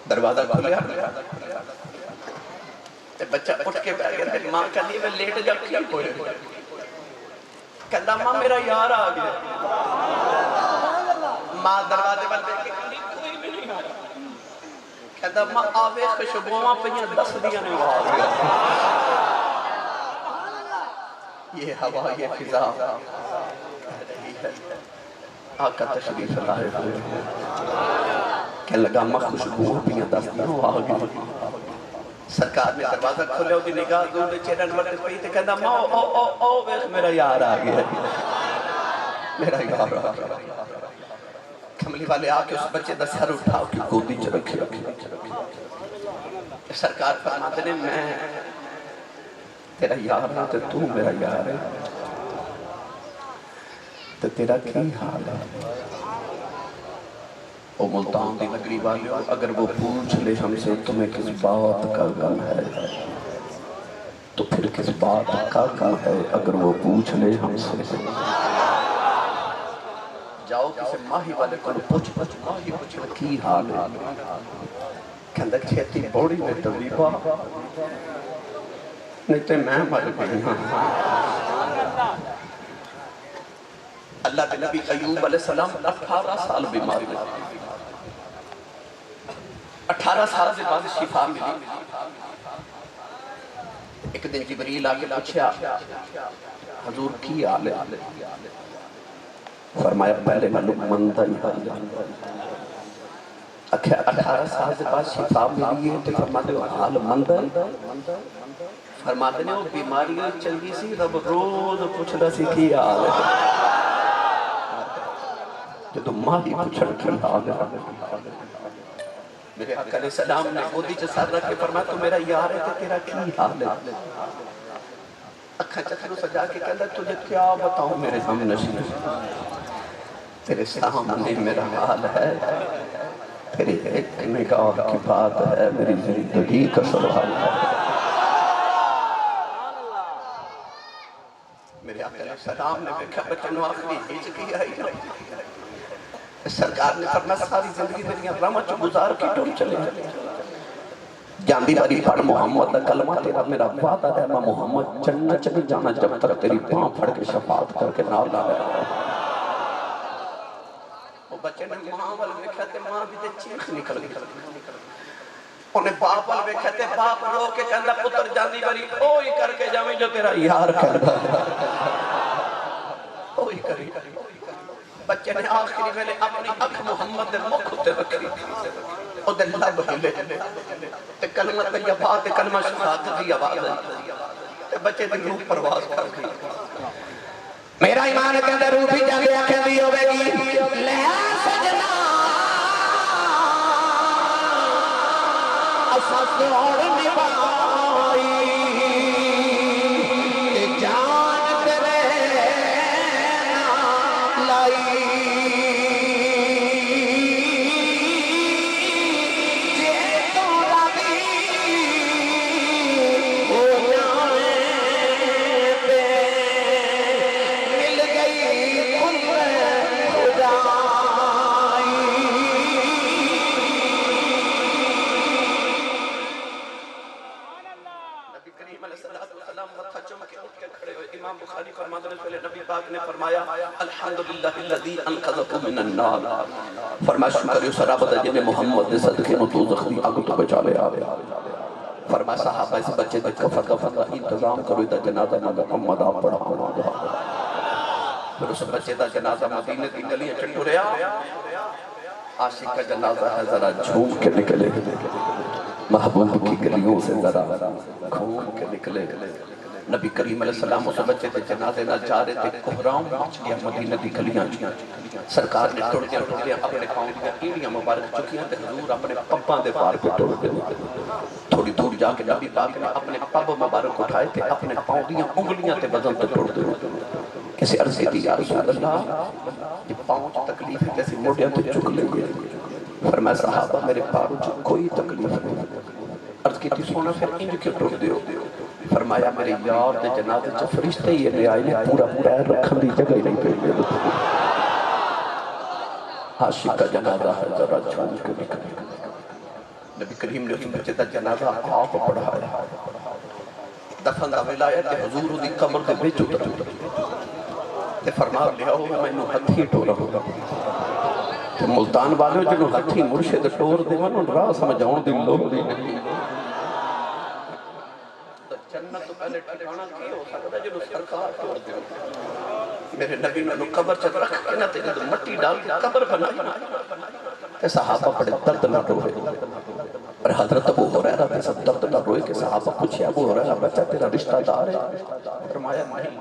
دروازہ کھلیا بچہ اٹھ کے بیٹھ گیا ماں کہتی میں لیٹ جا کیا ہوئے کہتا ماں میرا یار آ گیا ماں دروازے پر دیکھ کے کوئی بھی نہیں آیا کہتا ماں آوے خوشبوواں پہ دس دیا نہیں آ گیا یہ ہوا یہ فضا آقا تشریف لائے کہنے لگا ماں خوشبوواں پہ دس دیا آ گیا سرکار نے دروازہ کھولے ہوگی نگاہ دور چیرن وقت پہی تے کہنا ماں او ویخ میرا یار آ گیا میرا یار آ گیا کملی والے آ کے اس بچے دا سر اٹھاؤ کی گودی چ رکھے سرکار فرماتے ہیں میں تیرا یار ہے تو تو میرا یار ہے تو تیرا کی حال ہے؟ او ملتان دی نگری والے اگر وہ پوچھ لے ہم سے تمہیں کس بات کا غم ہے تو پھر کس بات کا غم ہے اگر وہ پوچھ لے ہم سے جاؤ کسی ماہی والے کو پوچھ ماہی پوچھ کی حال ہے کہندہ کھیتی بوڑی میں طبیبہ نہیں تے میں مر گئی اللہ کے نبی ایوب علیہ السلام 18 سال بیمار ہوئے 18 سال سے بعد شفا ملی ایک دن جبریل آگے پوچھا حضور کی حال ہے فرمایا پہلے معلوم مندہ ہی حال ہے 18 سال سے بعد شفا ملی ہے تو فرماتے ہو حال مندہ فرماتے ہیں وہ بیماری چنگی سی رب روز پوچھنا سی کی حال ہے جو تو ماں ہی پوچھن کی حال ہے میرے آقا علیہ السلام نے گودی جسار رکھ کے فرمایا تو میرا یار ہے کہ تیرا کی حال ہے اکھا چکرو سجا کے کہتا تجھے کیا بتاؤں میرے سامنے تیرے سامنے میرا حال ہے تیرے ایک نگاہ کی بات ہے میری زندگی کا سوال ہے میرے آقا علیہ السلام نے دیکھا بچنو آخری ہیچ کی آئی سرکار نے فرمایا ساری زندگی میری رحمت جو گزار کی ٹور چلے جاندی باری پڑھ محمد دا کلمہ تیرا میرا وعدہ ہے میں محمد جنت چلی جانا جب تک تیری پاں پھڑ کے شفاعت کر کے نال نہ رہا وہ بچے نے ماں والے کہتے ماں بھی تے چیخ نکل گئی انہیں باپ والے کہتے باپ رو کے کہندہ پتر جاندی باری اوہی کر کے جاویں جو تیرا یار کہندہ اوہی کری بچے نے آخری میں نے اپنی اکھ محمد دے مکھ تے رکھی او دے لب ہلے تے کلمہ طیبہ تے کلمہ شہادت دی آواز ہے تے بچے دی روح پرواز کر گئی میرا ایمان کے اندر روح بھی جاگے آنکھیں دی ہوئے گی لے سجنا اساس اور نبائی جان تیرے لائی فرمایا شکر یو سرابت جن محمد دے صدقے نو تو زخمی آگو تو بچا لے آوے فرمایا صحابہ اس بچے دے کفر کا انتظام کرو دا جنازہ محمد آپ پڑھا ہونا دا پھر اس بچے دا جنازہ مدینہ کی گلیاں چٹو رہا عاشق کا جنازہ ہے ذرا جھوم کے نکلے محبوب کی گلیوں سے ذرا گھوم کے نکلے نبی کریم علیہ السلام اس بچے تھے جنازے نہ جا رہے تھے کوہرام مچ گیا مدینہ دی گلیاں سرکار نے ٹوڑ دیا اپنے پاؤں دیا اینیاں مبارک چکیاں تے حضور اپنے پپاں دے پار پہ ٹوڑ دیا تھوڑی دور جا کے نبی پاک نے اپنے پب مبارک اٹھائے تھے اپنے پاؤں دیا انگلیاں تے بدن تے ٹوڑ دیا کسی عرضی دی یا رسول اللہ یہ پاؤں چ تکلیف ہے کیسی موڑیاں تے چک لیں گے فرمایا صحابہ میرے پاؤں چ کوئی تکلیف نہیں عرض کی تھی سونا پھر انج کیوں ٹوڑ دیو فرمایا میرے یار دے جنازے چ فرشتے یہ لے آئے نے پورا پیر رکھن دی جگہ ہی نہیں پہ عاشق کا جنازہ ہے ذرا جھوم کے نکلے نبی کریم نے اس بچے دا جنازہ آپ پڑھایا دفن دا ولایت حضور دی قبر دے وچ اتر تے فرما لیا ہو میں نو ہتھی ٹورا ہوگا تے ملتان والے جنو ہتھی مرشد ٹور دے ون راہ سمجھاؤں دی لوگ دی نہیں جنت تو پہلے ٹھکانا کی ہو سکتا ہے جنہوں سرکار ٹور دے میرے نبی نے قبر چک رکھ کے نہ تے جدو مٹی ڈال کے قبر بنائی تے صحابہ بڑے درد نہ روئے اور حضرت ابو ہریرہ تے سب درد نہ روئے کہ صحابہ پوچھے ابو ہریرہ بچہ تیرا رشتہ دار ہے فرمایا نہیں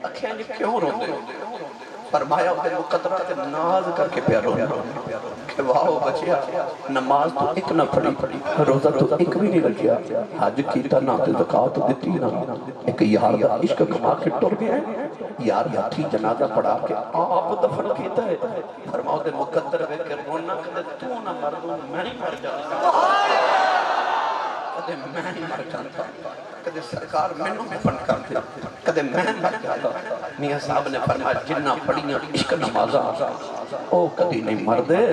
اکھیں جی کیوں رو دے فرمایا اس مقدرہ کے ناز کر کے پیارو کہ واہ بچیا نماز تو ایک نہ پڑھی روزہ تو ایک بھی نہیں رکھیا حج کیتا نہ تے زکات دیتی نہ ایک یار دا عشق کما کے ٹر گیا یار ہاتھی جنازہ پڑھا کے آپ دفن کیتا ہے فرماؤ دے مقدر وے کہ رونا کدے تو نہ مر دوں میں نہیں مر جاتا کدے میں نہیں مر جاتا کدے سرکار میں نو دفن کر دے کدے میں مر جاتا میاں صاحب نے فرمایا جنہ پڑھیاں عشق نمازاں او کدی نہیں مر دے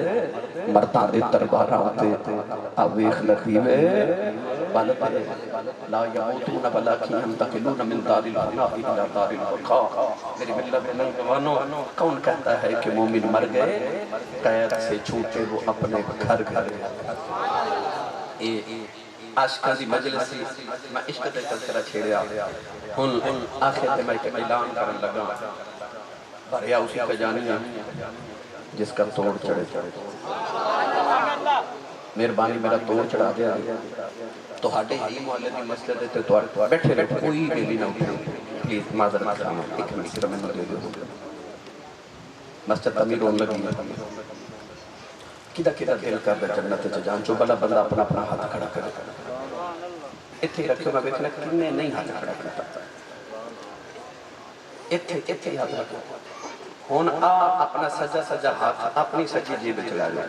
مرداں دے درباراں تے اویخ لطیوے بلدے لا یموتون ولکن ینتقلون من دار الفنا الی دار البقاء میری ملت کے نوجوانوں کون کہتا ہے کہ مومن مر گئے قید سے چھوٹے وہ اپنے گھر گئے عاشقاں دی مجلس میں عشق تے تذکرہ چھیڑیا ہن آخر تے میں ایک اعلان کرن لگا بھریا اسی کا جانی ہے جس کا توڑ چڑھے مہربانی میرا توڑ چڑھا دیا تو ہاڈے ہی محلے دی مسجد تے تو بیٹھے رہے کوئی ڈیلی نہ اٹھے پلیز معذرت کرنا ایک منٹ صرف میں دے دو مسجد تعمیر ہونے لگی کدھا کدھا دل کر دے جنت جان جو بلا بندہ اپنا اپنا ہاتھ کھڑا کرے اتھے رکھو میں بیٹھنا کنے نہیں ہاتھ کھڑا کرتا اتھے ہاتھ رکھو ہون اپنا سجا ہاتھ اپنی سجی جیب چلا لے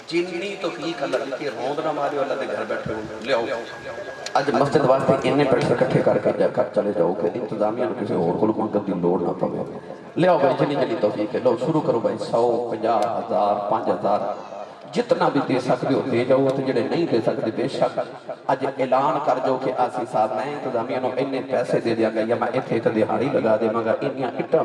جنی توفیق اللہ کی روند نہ مارے اللہ دے گھر بیٹھے ہوں لے آؤ آج مسجد واسطے انہیں پیسے کٹھے کر کے چلے جاؤ کہ انتظامیہ نے کسی اور کو منگت دی لوڑ نہ پڑے لے آؤ بھائی جنی توفیق ہے لو شروع کرو بھائی 100 50 1000 5000 جتنا بھی دے سکتے ہو دے جاؤ تو جڑے نہیں دے سکتے بے شک اج اعلان کر جو کہ آسی صاحب میں انتظامیہ نے انہیں پیسے دے دیا گیا یا میں ایتھے ایک دہاڑی لگا دے مگر انہیں اٹھا